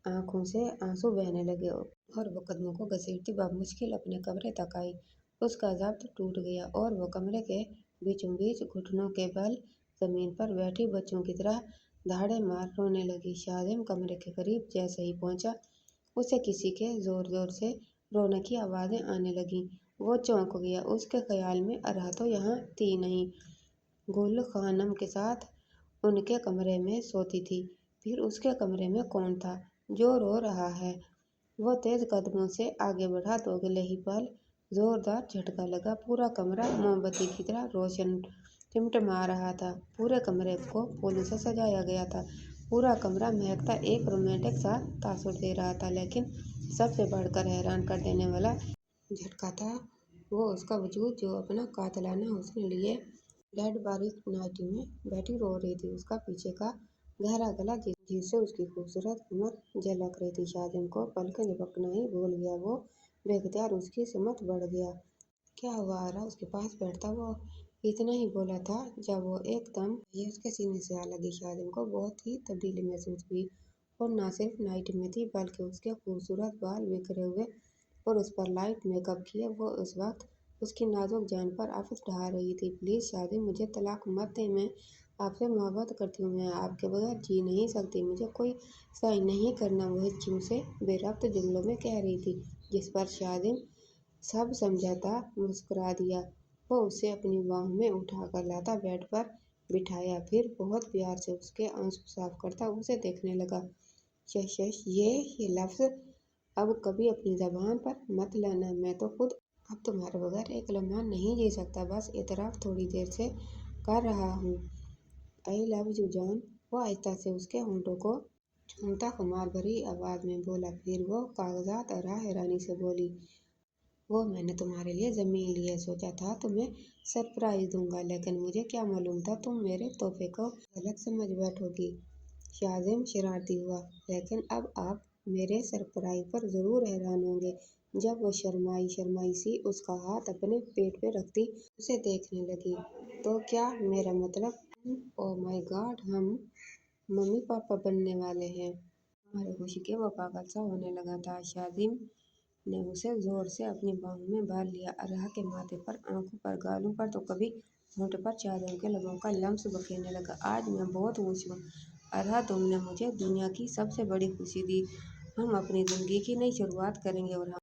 आंखों से आंसू बहने लगे और वो कदमों को घसीटती मुश्किल अपने कमरे तक आई। उसका ज़ब्त टूट गया और वो कमरे के बीचों बीच घुटनों के बल जमीन पर बैठी बच्चों की तरह धाड़े मार रोने लगी। शाजिम कमरे के करीब जैसे ही पहुंचा, उसे किसी के जोर जोर से रोने की आवाजें आने लगी। वो चौंक गया। उसके ख्याल में अरहा तो यहाँ थी नहीं, गुल खानम के साथ उनके कमरे में सोती थी। फिर उसके कमरे में कौन था जो रो रहा है? वो तेज कदमों से आगे बढ़ा तो अगले ही पल जोरदार झटका लगा। पूरा कमरा मोमबत्ती की तरह रोशन टिमटिमा रहा था। पूरे कमरे को फूलों से सजाया गया था। पूरा कमरा महकता एक रोमांटिक सा तासुर दे रहा था। लेकिन सबसे बढ़कर हैरान कर देने वाला झटका था वो उसका वजूद, जो अपना कातलाना हुस्न लिए डेड बारीक नाइटी में बैठी रो रही थी। उसका पीछे का गहरा गला जिससे उसकी खूबसूरत कमर झलक रही थी। शाजिम को पलकें झपकना ही भूल गया। वो बेख्तियार उसकी सिमत बढ़ गया। क्या हुआ आरा? उसके पास बैठता वो इतना ही बोला था जब वो एकदम ये उसके सीने से आ लगी। शाजिम को बहुत ही तब्दीली महसूस हुई। और न सिर्फ नाइटी में थी बल्कि उसके खूबसूरत बाल बिखरे हुए और उस पर लाइट मेकअप किए वो उस वक्त उसकी नाजुक जान पर आफत ढहा रही थी। प्लीज शाजिम, मुझे तलाक मत दे। मैं आपसे मोहब्बत करती हूँ। मैं आपके बगैर जी नहीं सकती। मुझे कोई साइन नहीं करना, वो हिचकियों से बेरब्त जुमलों में कह रही थी, जिस पर शाजिम सब समझा था मुस्कुरा दिया। वो उसे अपनी बाहों में उठाकर लाता बेड पर बिठाया, फिर बहुत प्यार से उसके आंसू साफ करता उसे देखने लगा। शश, ये लफ्ज अब कभी अपनी ज़बान पर मत लाना। मैं तो खुद अब तुम्हारे बगैर एक लम्हा नहीं जी सकता। बस इतराफ़ थोड़ी देर से कर रहा हूँ। आई लव यू जान। वो आहिस्ता से उसके होंठों को चूमता खुमार भरी आवाज़ में बोला। फिर वो कागजात और हैरानी से बोली, वो मैंने तुम्हारे लिए ज़मीन ली है। सोचा था तुम्हें सरप्राइज़ दूंगा, लेकिन मुझे क्या मालूम था तुम मेरे तोहफे को गलत समझ बैठोगी। शाजिम शरारती हुआ, लेकिन अब आप मेरे सरप्राइज़ पर ज़रूर हैरान होंगे। जब वो शर्माई शर्माई सी उसका हाथ अपने पेट पे रखती उसे देखने लगी। तो क्या मेरा मतलब, ओह माय गॉड, हम मम्मी पापा बनने वाले हैं। हमारी खुशी के वो पागल सा होने लगा था। शाजिम ने उसे जोर से अपनी बाहों में भर लिया। अरहा के माथे पर, आंखों पर, गालों पर तो कभी होंठ पर शाजिम के लबों का लम्स बखेरने लगा। आज मैं बहुत खुश हूँ अरहा, तुमने मुझे दुनिया की सबसे बड़ी खुशी दी। हम अपनी जिंदगी की नई शुरुआत करेंगे और